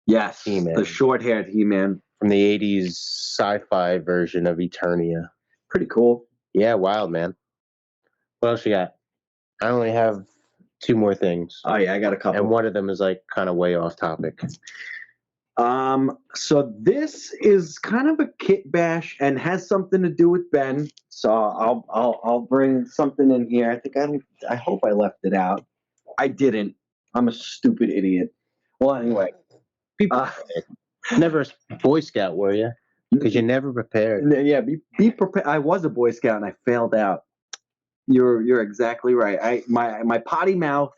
Yes, the short-haired He-Man. From the 80s sci-fi version of Eternia. Pretty cool. Yeah, wild, man. What else you got? I only have 2 more things. Oh, yeah, I got a couple. And one of them is like kind of way off topic. So this is kind of a kit bash and has something to do with Ben. So I'll bring something in here. I hope I left it out. I didn't. I'm a stupid idiot. Well, anyway. Never a Boy Scout, were you? Because you never prepared. Yeah, be prepared. I was a Boy Scout and I failed out. You're exactly right. My potty mouth.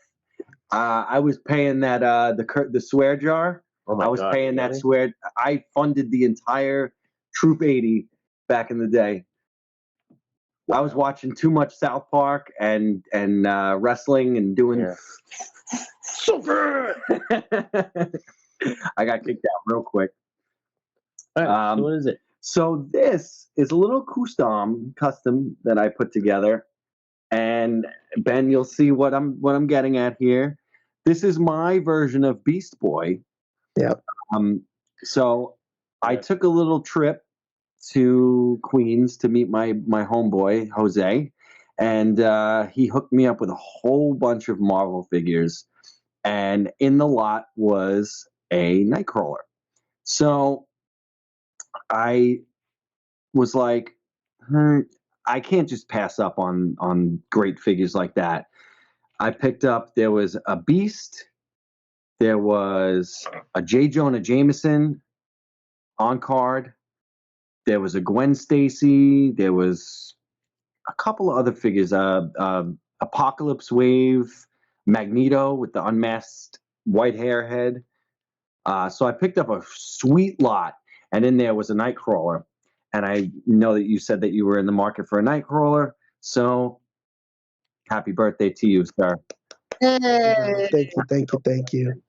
I was paying that the swear jar. Oh my God, paying that swear. I funded the entire Troop 80 back in the day. Wow. I was watching too much South Park and wrestling and doing so good. I got kicked out real quick. All right, so what is it? So this is a little custom that I put together. And Ben, you'll see what I'm getting at here. This is my version of Beast Boy. Yep. So I took a little trip to Queens to meet my homeboy Jose, and he hooked me up with a whole bunch of Marvel figures. And in the lot was a Nightcrawler. So I was like, I can't just pass up on great figures like that. I picked up, there was a Beast, there was a J. Jonah Jameson on card, there was a Gwen Stacy, there was a couple of other figures, Apocalypse Wave, Magneto with the unmasked white hair head. So I picked up a sweet lot, and in there was a Nightcrawler. And I know that you said that you were in the market for a Nightcrawler, so happy birthday to you, sir. Hey. Thank you.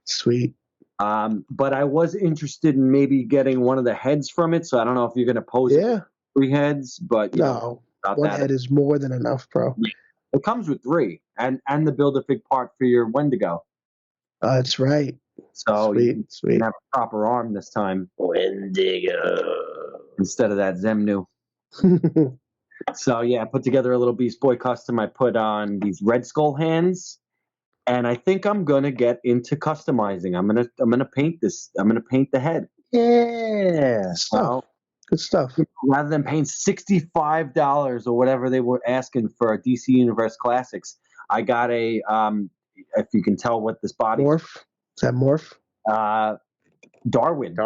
Sweet. But I was interested in maybe getting one of the heads from it, so I don't know if you're going to pose it 3 heads, but no, one head is more than enough, bro. It comes with 3, and the Build-A-Fig part for your Wendigo. That's right. So sweet. You can have a proper arm this time. Wendigo. Instead of that Zemnu. So yeah, I put together a little Beast Boy custom. I put on these Red Skull hands, and I think I'm gonna get into customizing. I'm gonna paint this. I'm gonna paint the head. Yeah, good stuff. Rather than paying $65 or whatever they were asking for a DC Universe Classics, I got a if you can tell what this body Morph. Is that Morph? Darwin.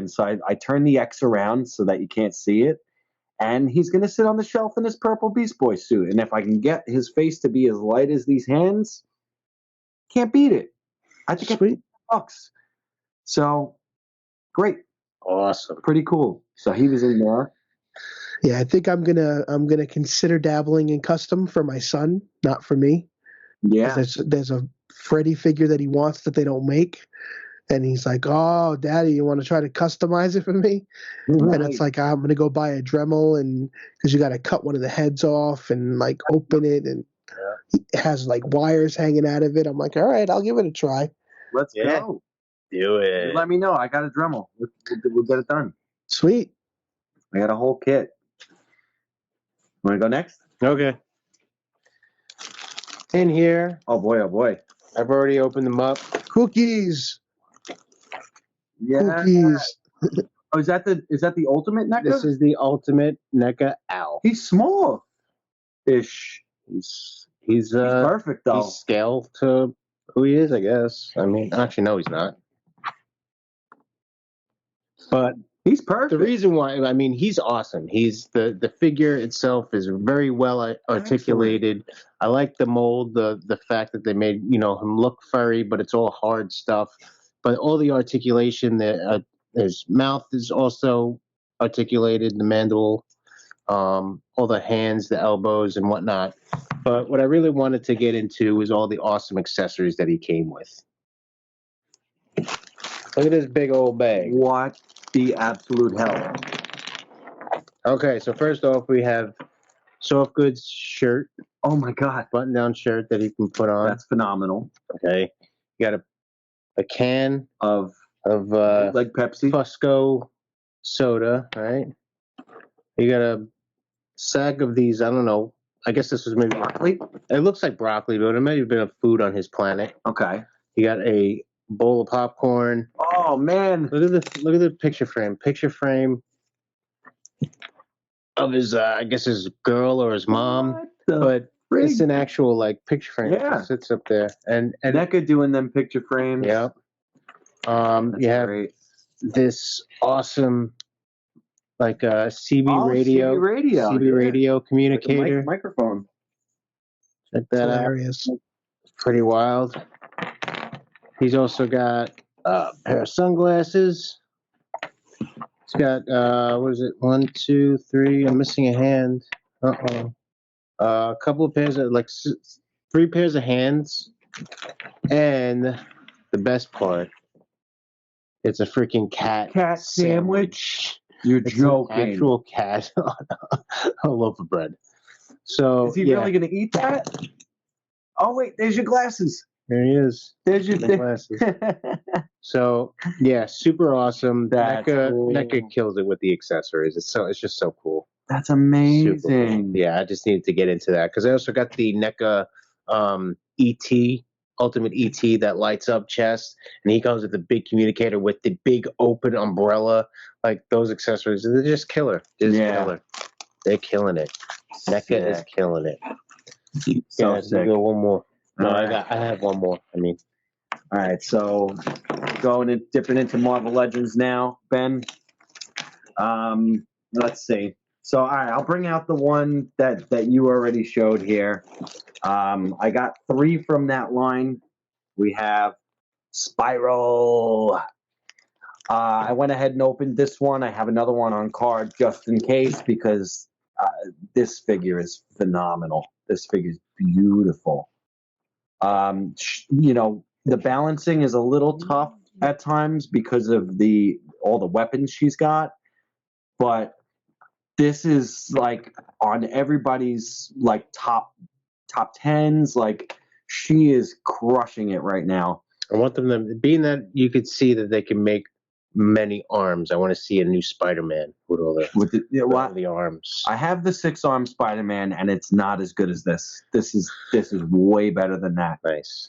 So I turned the X around so that you can't see it. And he's going to sit on the shelf in his purple Beast Boy suit. And if I can get his face to be as light as these hands, can't beat it. I think Sweet. $50. So, great. Awesome. Pretty cool. So he was in there. Yeah, I think I'm gonna consider dabbling in custom for my son, not for me. Yeah. There's a Freddy figure that he wants that they don't make. And he's like, "Oh, Daddy, you want to try to customize it for me?" Right. And it's like, I'm gonna go buy a Dremel, and because you got to cut one of the heads off and like open it, and it has like wires hanging out of it. I'm like, all right, I'll give it a try. Let's go. Do it. You let me know. I got a Dremel. We'll get it done. Sweet. I got a whole kit. Want to go next? Okay. In here. Oh boy. I've already opened them up. Cookies. Yeah. Cookies. Oh, is that the ultimate NECA? This is the ultimate NECA Owl. He's small-ish. He's perfect though. He's scale to who he is, I guess. I mean, actually, no, he's not. But he's perfect. The reason why, I mean, he's awesome. He's the figure itself is very well articulated. Excellent. I like the mold, the fact that they made him look furry, but it's all hard stuff. But all the articulation, his mouth is also articulated, the mandible, all the hands, the elbows, and whatnot. But what I really wanted to get into was all the awesome accessories that he came with. Look at this big old bag. What the absolute hell? Okay, so first off, we have Soft Goods shirt. Oh my God. Button-down shirt that he can put on. That's phenomenal. Okay. You got a can of like Pepsi Fusco soda, right? You got a sack of these, I don't know, I guess this was maybe broccoli. It looks like broccoli, but it may have been a food on his planet. Okay. You got a bowl of popcorn. Oh man. Look at the picture frame. Picture frame of his I guess his girl or his mom. But it's an actual like picture frame. Yeah. It sits up there. And NECA doing them picture frames. Yeah. You have this awesome like CB radio communicator. Like microphone. Check that out. Pretty wild. He's also got a pair of sunglasses. He's got what is it? 1, 2, 3. I'm missing a hand. A couple of pairs of 3 pairs of hands, and the best part, it's a freaking cat sandwich. You're it's joking. An actual cat on a loaf of bread. So is he really gonna eat that? Oh wait, there's your glasses. There he is. There's your glasses. So yeah, super awesome. NECA kills it with the accessories. It's just so cool. That's amazing. Cool. Yeah, I just needed to get into that because I also got the NECA ET, Ultimate ET that lights up chest, and he comes with the big communicator with the big open umbrella. Like those accessories, they're just killer. Killer. They're killing it. NECA is killing it. So yeah, sick. go one more. No, All I right. have one more. I mean, All right, so dipping into Marvel Legends now, Ben. Let's see. So, all right, I'll bring out the one that you already showed here. I got 3 from that line. We have Spiral. I went ahead and opened this one. I have another one on card just in case because this figure is phenomenal. This figure is beautiful. The balancing is a little tough at times because of all the weapons she's got, but this is like on everybody's like top tens. Like she is crushing it right now. I want them to, being that you could see that they can make many arms. I want to see a new Spider-Man with all the arms. I have the 6-arm Spider-Man, and it's not as good as this. This is way better than that. Nice.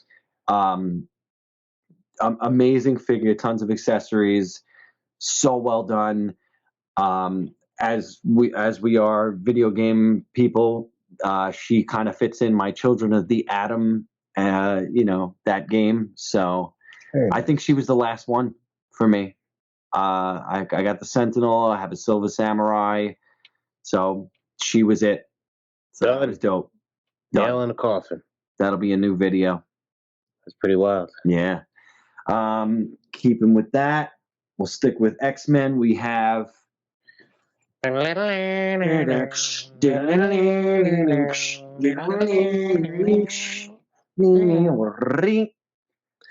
Amazing figure, tons of accessories, so well done. As we are video game people, she kind of fits in my Children of the Atom, that game. So I think she was the last one for me. I got the Sentinel. I have a Silver Samurai. So she was it. So that was dope. Nail in a coffin. That'll be a new video. That's pretty wild. Yeah. Keeping with that, we'll stick with X-Men. We have we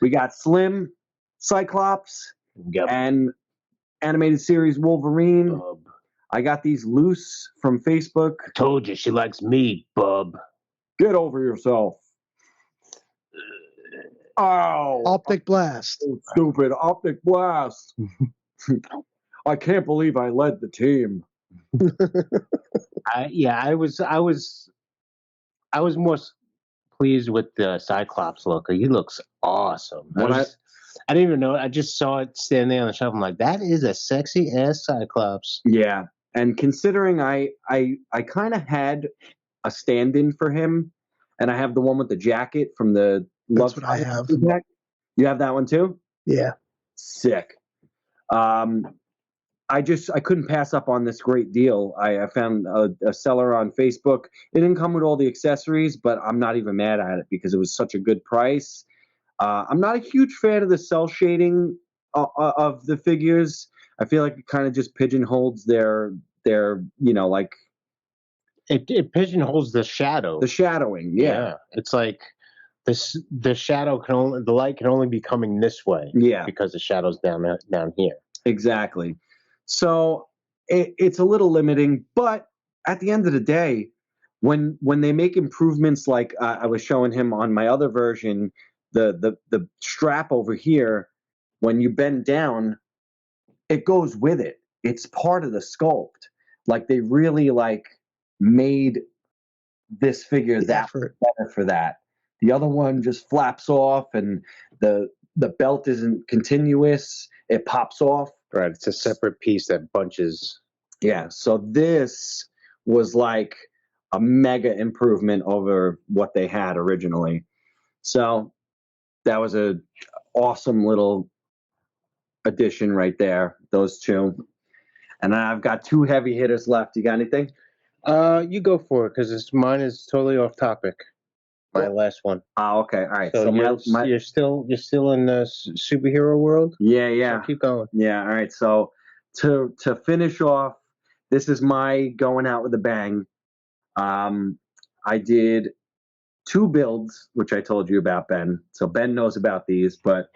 got Slim, Cyclops, and animated series Wolverine. Bub. I got these loose from Facebook. I told you she likes meat, bub. Get over yourself. Oh, Optic Blast. so stupid. Optic Blast. I can't believe I led the team. I was more pleased with the Cyclops look. He looks awesome. I didn't even know. I just saw it standing there on the shelf. I'm like, that is a sexy ass Cyclops. Yeah, and considering I kind of had a stand-in for him, and I have the one with the jacket from the That's what I have. You have that one too? Yeah. Sick. I couldn't pass up on this great deal. I found a seller on Facebook. It didn't come with all the accessories, but I'm not even mad at it because it was such a good price. I'm not a huge fan of the cell shading of the figures. I feel like it kind of just pigeonholes their like it pigeonholes the shadow. The shadowing, yeah. It's like the shadow the light can only be coming this way. Yeah, because the shadow's down here. Exactly. So it's a little limiting, but at the end of the day, when they make improvements like I was showing him on my other version, the strap over here, when you bend down, it goes with it. It's part of the sculpt. Like they really made this figure better for that. The other one just flaps off, and the belt isn't continuous. It pops off. Right, it's a separate piece that bunches. Yeah, so this was like a mega improvement over what they had originally. So that was a awesome little addition right there, those two. And I've got 2 heavy hitters left. You got anything? You go for it, because mine is totally off topic. My last one. Oh, okay. All right. So you're still in the superhero world? Yeah. So keep going. Yeah. All right. So to finish off, this is my going out with a bang. I did 2 builds, which I told you about, Ben. So Ben knows about these, but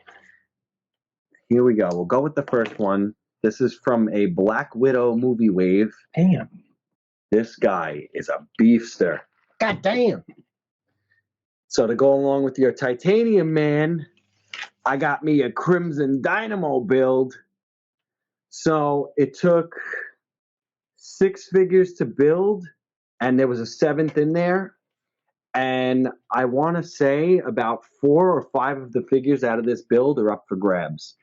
here we go. We'll go with the first one. This is from a Black Widow movie wave. Damn. This guy is a beefster. God damn. So to go along with your Titanium Man, I got me a Crimson Dynamo build. So it took 6 figures to build, and there was a 7th in there. And I want to say about 4 or 5 of the figures out of this build are up for grabs.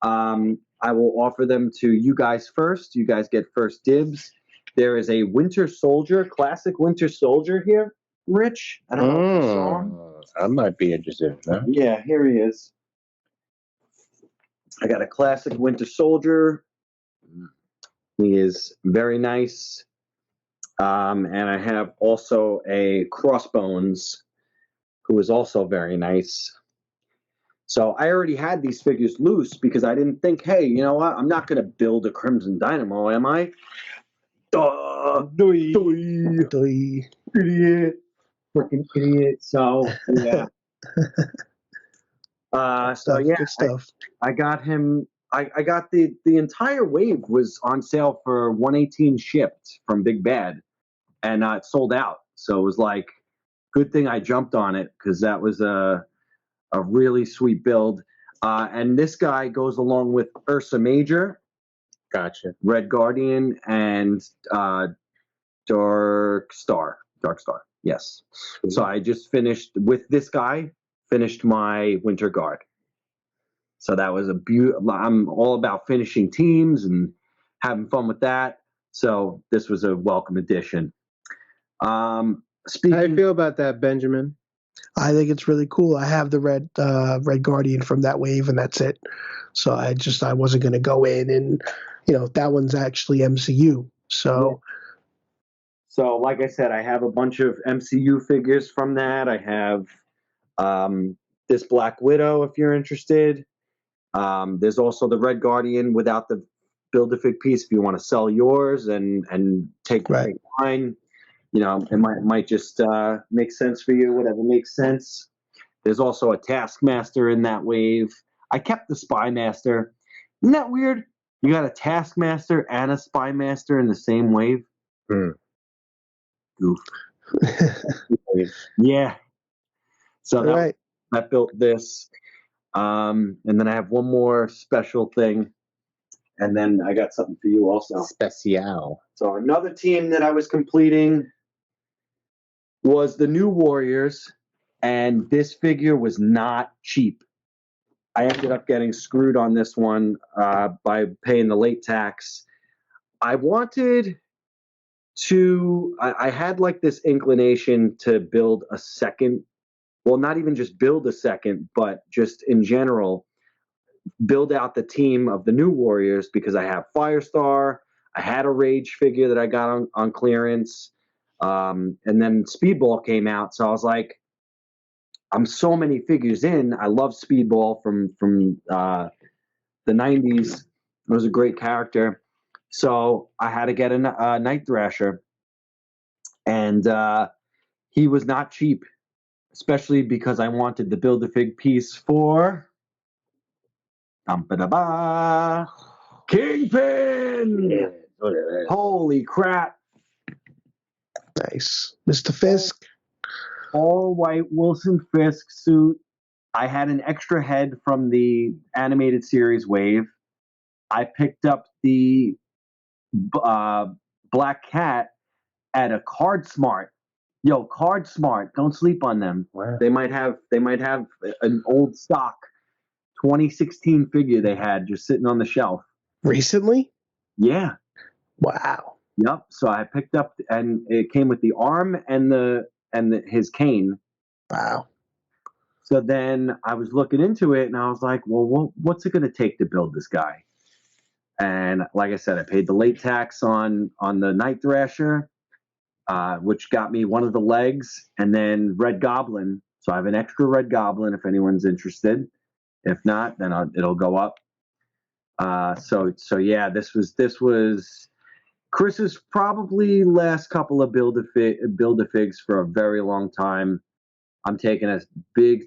I will offer them to you guys first. You guys get first dibs. There is a Winter Soldier, classic Winter Soldier here. Rich? I don't know if you saw him. I might be interested in that. Yeah, here he is. I got a classic Winter Soldier. He is very nice. And I have also a Crossbones, who is also very nice. So I already had these figures loose because I didn't think, hey, you know what? I'm not going to build a Crimson Dynamo, am I? Idiot. Freaking idiot. So, yeah. Good stuff. I got him. I got the entire wave was on sale for $118 shipped from Big Bad, and it sold out. So it was like, good thing I jumped on it because that was a really sweet build. And this guy goes along with Ursa Major, Gotcha. Red Guardian, and Dark Star. Yes. Mm-hmm. So I just finished with this guy. Finished my Winter Guard. So that was I'm all about finishing teams and having fun with that. So this was a welcome addition. How do you feel about that, Benjamin? I think it's really cool. I have the Red Guardian from that wave, and that's it. So I wasn't going to go in and, that one's actually MCU. So. Yeah. So like I said, I have a bunch of MCU figures from that. I have this Black Widow, if you're interested. There's also the Red Guardian without the Build-A-Fig piece if you want to sell yours and take mine. It might just make sense for you, whatever makes sense. There's also a Taskmaster in that wave. I kept the Spy Master. Isn't that weird? You got a Taskmaster and a Spy Master in the same wave? Goof. Yeah. So that built this. And then I have one more special thing. And then I got something for you also. Special. So another team that I was completing was the New Warriors. And this figure was not cheap. I ended up getting screwed on this one by paying the late tax. I had like this inclination to build a second. Well, not even just build a second, but just in general, build out the team of the New Warriors because I have Firestar. I had a Rage figure that I got on clearance. And then Speedball came out. So I was like, I'm so many figures in. I love Speedball from the 90s. It was a great character. So I had to get a Night Thrasher. And he was not cheap. Especially because I wanted the Build-A-Fig piece for Kingpin! Yeah. Holy crap. Nice. Mr. Fisk. All white Wilson Fisk suit. I had an extra head from the animated series wave. I picked up the Black Cat at a Card Smart. Yo, Card Smart, don't sleep on them. Wow. They might have an old stock 2016 figure they had just sitting on the shelf. Recently? Yeah. Wow. Yep. So I picked up, and it came with the arm and his cane. Wow. So then I was looking into it, and I was like, well, what's it going to take to build this guy? And like I said, I paid the late tax on the Night Thrasher. Which got me one of the legs, and then Red Goblin. So I have an extra Red Goblin if anyone's interested. If not, then it'll go up. So yeah, this was Chris's probably last couple of Build-A-Figs for a very long time. I'm taking a big.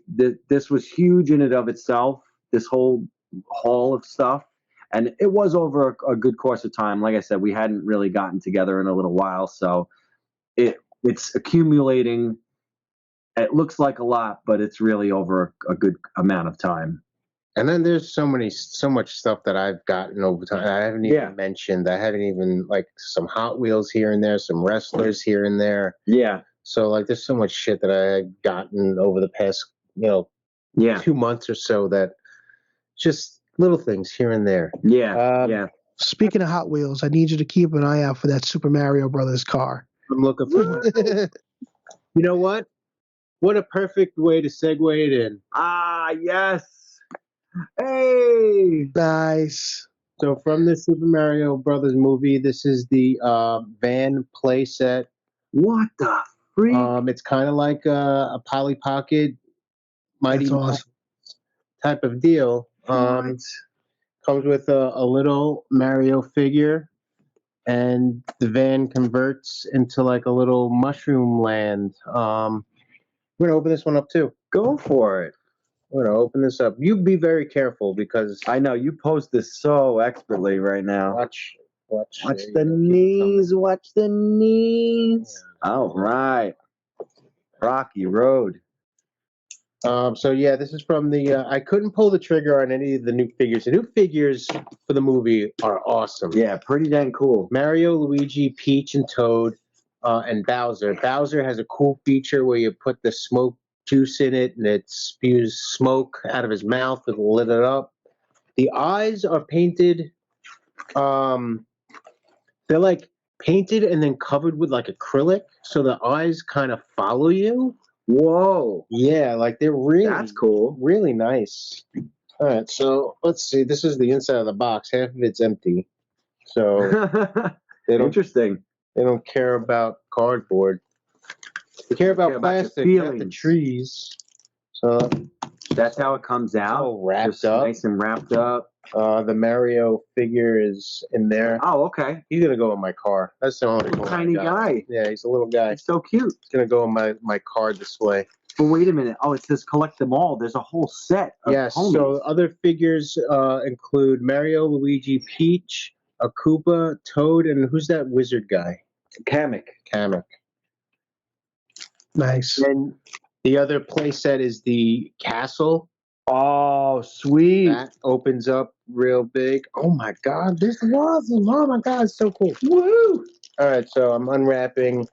This was huge in and of itself. This whole haul of stuff, and it was over a good course of time. Like I said, we hadn't really gotten together in a little while, so. It's accumulating. It looks like a lot, but it's really over a good amount of time. And then there's so much stuff that I've gotten over time. I haven't even mentioned. I haven't even like some Hot Wheels here and there, some wrestlers here and there. Yeah. So like, there's so much shit that I've gotten over the past, 2 months or so that just little things here and there. Yeah. Yeah. Speaking of Hot Wheels, I need you to keep an eye out for that Super Mario Brothers car. I'm looking for You know what? What a perfect way to segue it in. Ah, yes. Hey. Nice. So from the Super Mario Brothers movie, this is the Van playset. What the freak? It's kind of like a Polly Pocket Mighty That's awesome. type of deal. Comes with a little Mario figure, and the van converts into like a little mushroom land. We're gonna open this one up too. Go for it. We're gonna open this up. You be very careful because I know you post this so expertly right now. watch the knees. Watch the knees. All right. Rocky Road. So yeah, this is from the. I couldn't pull the trigger on any of the new figures. The new figures for the movie are awesome. Yeah, pretty dang cool. Mario, Luigi, Peach, and Toad, and Bowser. Bowser has a cool feature where you put the smoke juice in it, and it spews smoke out of his mouth and lit it up. The eyes are painted. They're like painted and then covered with like acrylic, so the eyes kind of follow you. Whoa. Yeah, like they're really That's cool. Really nice. All right, so let's see. This is the inside of the box. Half of it's empty. So they don't Interesting. they don't care about cardboard. They care about plastic, not the trees. So that's how it comes out. all wrapped Just up. nice and wrapped up. The Mario figure is in there. Oh, okay. He's gonna go in my car. That's the only Tiny guy. Yeah, he's a little guy. He's so cute. He's gonna go in my car display. But wait a minute. Oh, it says collect them all. There's a whole set of Yes. homies. So other figures include Mario, Luigi, Peach, a Koopa, Toad, and who's that wizard guy? Kamek. Nice. And the other playset is the castle. Oh, sweet. That opens up real big. Oh my god, this is awesome. Oh my god, it's so cool. Woo! All right, so I'm unwrapping.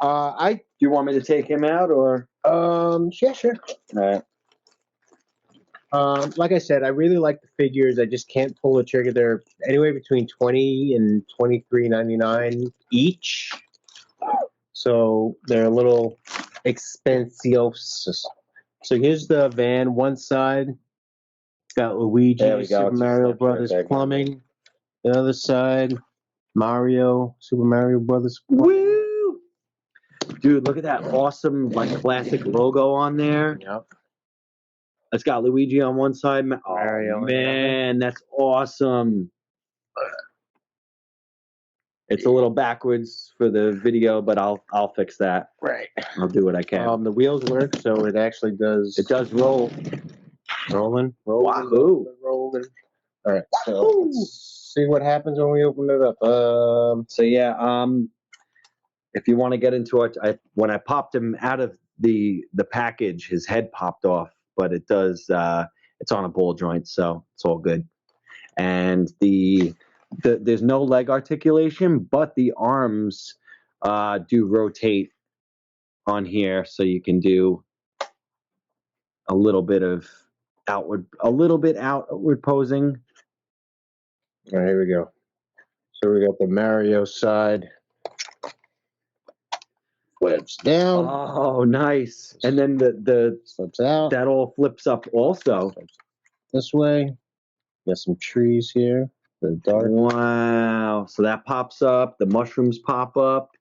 Do you want me to take him out or? Yeah, sure. All right. Like I said, I really like the figures. I just can't pull the trigger. They're anywhere between $20 and $23.99 each. So they're a little expensive. So here's the van. One side, it's got Luigi, Super Mario Brothers plumbing. The other side, Mario, Super Mario Brothers plumbing. Woo! Dude, look at that awesome, like, classic logo on there. Yep. It's got Luigi on one side. Mario, man, that's awesome. It's a little backwards for the video, but I'll fix that. Right. I'll do what I can. The wheels work, so it actually does. It does roll. Rolling. Wahoo! Rolling. All right. So let's see what happens when we open it up. So yeah. If you want to get into it, when I popped him out of the package, his head popped off, but it does. It's on a ball joint, so it's all good. And there's no leg articulation, but the arms do rotate on here, so you can do a little bit outward posing. All right, here we go. So we got the Mario side. Flips down. Oh, nice. And then the flips out. That all flips up also. This way. Got some trees here. The dark. Wow. So that pops up. The mushrooms pop up.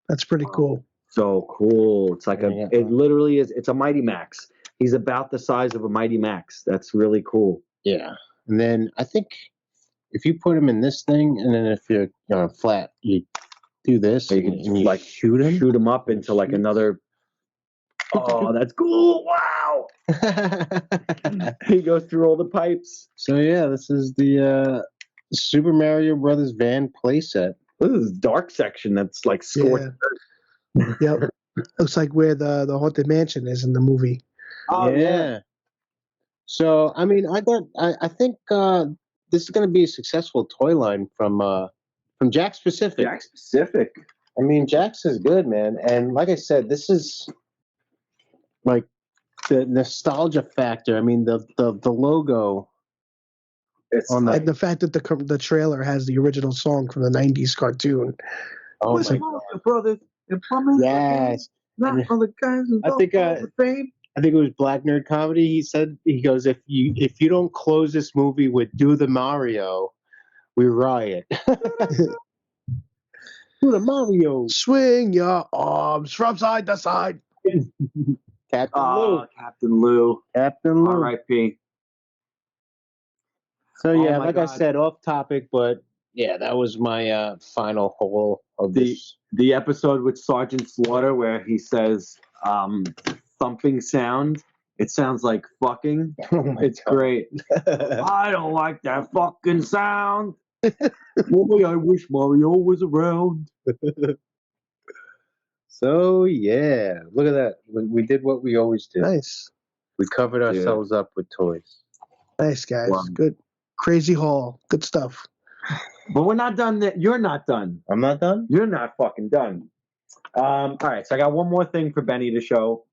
That's pretty cool. So cool. It's like it literally is. It's a Mighty Max. He's about the size of a Mighty Max. That's really cool. Yeah. And then I think if you put him in this thing, and then if you're flat, you do this. So you can like shoot him up into like another. Oh, that's cool! Wow. He goes through all the pipes. So yeah, this is the Super Mario Brothers van playset. This is dark section that's like scorched. Yeah. Yep. Looks like where the Haunted Mansion is in the movie. Oh yeah. So I mean, I think this is going to be a successful toy line from Jakks Pacific. Jakks Pacific. I mean, Jakks is good, man. And like I said, this is like the nostalgia factor. I mean, the logo. And the fact that the trailer has the original song from the '90s cartoon. Oh my God, brothers! Yes. Not all the guys who I think the fame. I think it was Black Nerd Comedy. He goes, if you don't close this movie with "Do the Mario," we riot. Do the Mario. Swing your arms from side to side. Captain Lou. Captain Lou. Captain Lou. R.I.P. So yeah, my like God. I said, off topic, but yeah, that was my final haul of this. The episode with Sergeant Slaughter where he says thumping sound. It sounds like fucking. Oh my It's God. great. I don't like that fucking sound. Boy, I wish Mario was around. So yeah, look at that. We did what we always do. Nice. We covered ourselves up with toys. Nice, guys. Wow. Good. Crazy haul. Good stuff. But we're not done. You're not done. I'm not done? You're not fucking done. All right, so I got one more thing for Benny to show.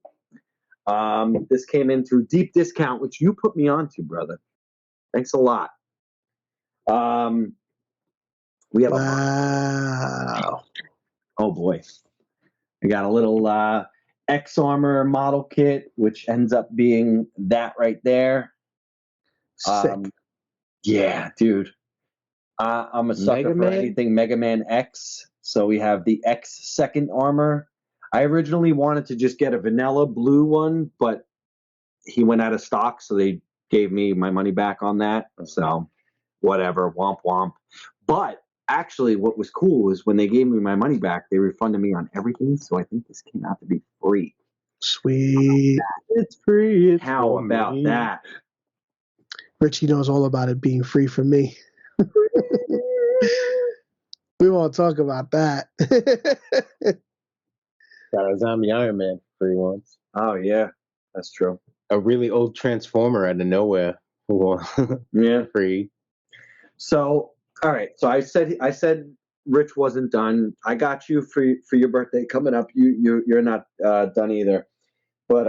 This came in through Deep Discount, which you put me onto, brother. Thanks a lot. We have Wow. oh boy. We got a little X-Armor model kit, which ends up being that right there. Sick. Yeah, dude. I'm a sucker Mega for Man? anything Mega Man X. So we have the X second armor. I originally wanted to just get a vanilla blue one, but he went out of stock, so they gave me my money back on that. So whatever, womp womp. But actually, what was cool was when they gave me my money back, they refunded me on everything. So I think this came out to be free. Sweet. It's free. It's How for about me. that? Richie knows all about it being free for me. We won't talk about that. Got a zombie Iron Man free once. Oh yeah, that's true. A really old Transformer out of nowhere. Yeah. Free. So all right. So I said Rich wasn't done. I got you for your birthday coming up. You're not done either. But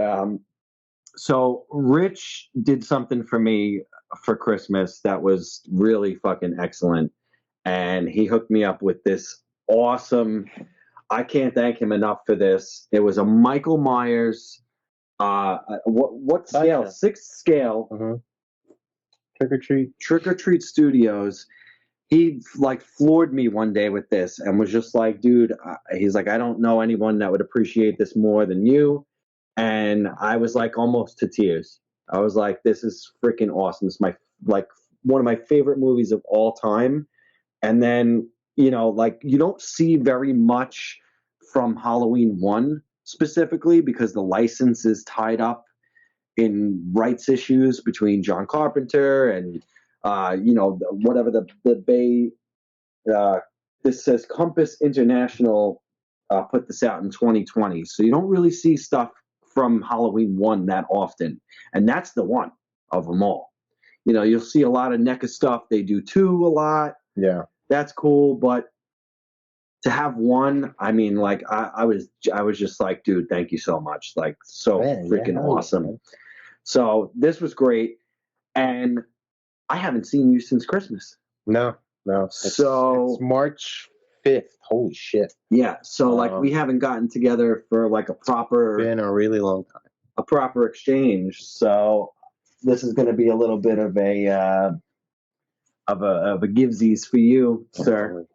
so Rich did something for me for Christmas that was really fucking excellent, and he hooked me up with this awesome. I can't thank him enough for this. It was a Michael Myers. What scale? Gotcha. 6th scale. Mm-hmm. Trick or Treat Studios. He like floored me one day with this and was just like, dude, he's like, I don't know anyone that would appreciate this more than you. And I was like almost to tears. I was like, this is freaking awesome. It's like one of my favorite movies of all time. And then, like you don't see very much from Halloween 1 specifically because the license is tied up in rights issues between John Carpenter and whatever the Bay. This says Compass International put this out in 2020, so you don't really see stuff from Halloween 1 that often, and that's the one of them all. You'll see a lot of NECA stuff. They do 2 a lot. Yeah, that's cool, but to have 1, I mean, like I was just like, dude, thank you so much, like so freaking awesome. Man. So this was great, and I haven't seen you since Christmas. No. It's March 5th. Holy shit. Yeah. So we haven't gotten together for like been a really long time. A proper exchange. So this is going to be a little bit of a givesies for you, sir.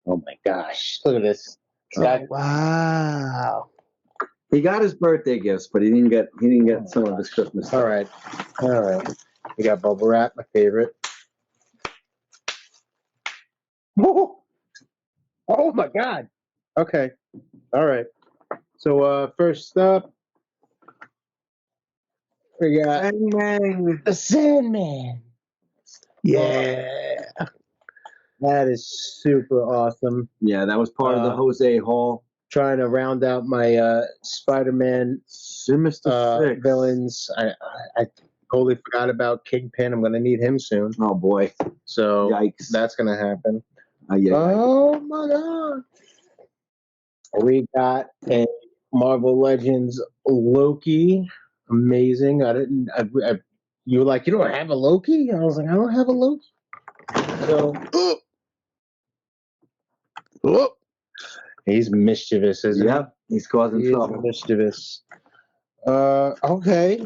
Oh my gosh! Look at this. Wow. He got his birthday gifts, but he didn't get some of his Christmas stuff. All right. We got bubble wrap, my favorite. Oh my God. Okay. All right. So first up, we got the Sandman. Yeah. That is super awesome. Yeah, that was part of the Jose Hall. Trying to round out my Spider-Man Sinister villains. I totally forgot about Kingpin. I'm going to need him soon. Oh boy. So yikes. That's going to happen. Oh my God. We got a Marvel Legends Loki. Amazing. You were like, you don't have a Loki? I was like, I don't have a Loki. So, He's mischievous, isn't Yep, he's causing he? He is trouble. mischievous. Okay.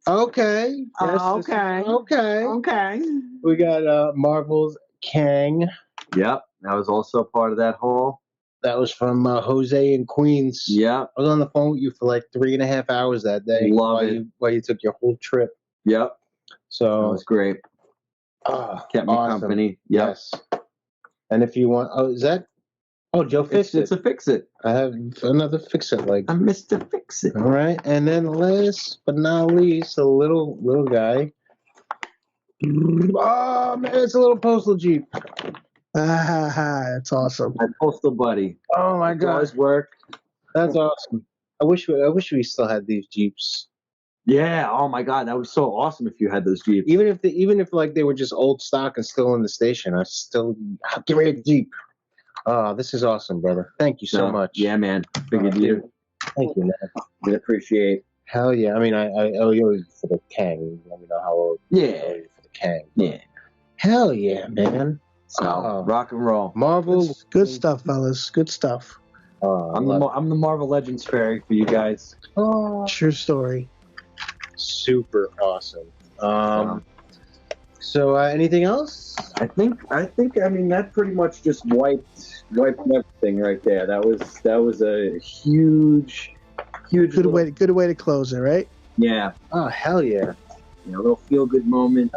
Okay. Okay. We got Marvel's Kang. Yep, that was also part of that haul. That was from Jose in Queens. Yep. I was on the phone with you for like 3.5 hours that day. Love it. While you took your whole trip. Yep. So That was great. Kept me awesome. company. Yep. Yes. And if you want, is that? Oh, Joe Fix It. It's a Fix It. I have another Fix It. Like I'm Mr. Fix It. all right, and then last but not least, a little guy. Oh man, it's a little postal Jeep. That's awesome. My postal buddy. Oh my god, Does work. that's awesome. I wish we still had these Jeeps. Yeah. Oh my god, that was so awesome if you had those Jeeps. Even if like they were just old stock and still in the station, I'll get rid of the Jeep. This is awesome, brother. Thank you so much. Yeah, man. Figured you. Thank you, man. We appreciate. Hell yeah. I mean, I owe you for the Kang. Let me know how old I owe Yeah. you for the Kang. Yeah. Hell yeah, man. So rock and roll. Marvel. Good stuff, fellas. Good stuff. I'm the Marvel Legends fairy for you guys. True story. Super awesome. So anything else? I think I mean that pretty much just wiped everything right there. That was a huge Good way to close it, right? Yeah. Oh hell yeah. A little feel good moment.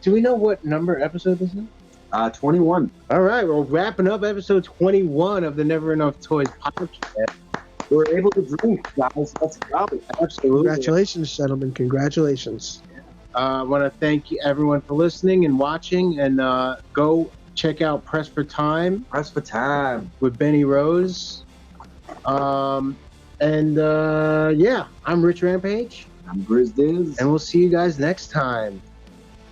Do we know what number episode this is? 21. All right, we're wrapping up episode 21 of the Never Enough Toys podcast. We're able to drink, guys. Let's go. Absolutely. Congratulations, gentlemen. Congratulations. I want to thank everyone for listening and watching, and go check out Press for Time. Press for Time with Benny Rose. Yeah, I'm Rich Rampage. I'm Griz Ben. And we'll see you guys next time.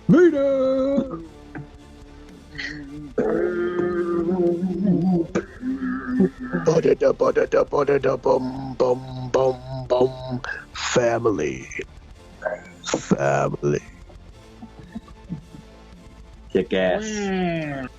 Later! Family. Kick ass.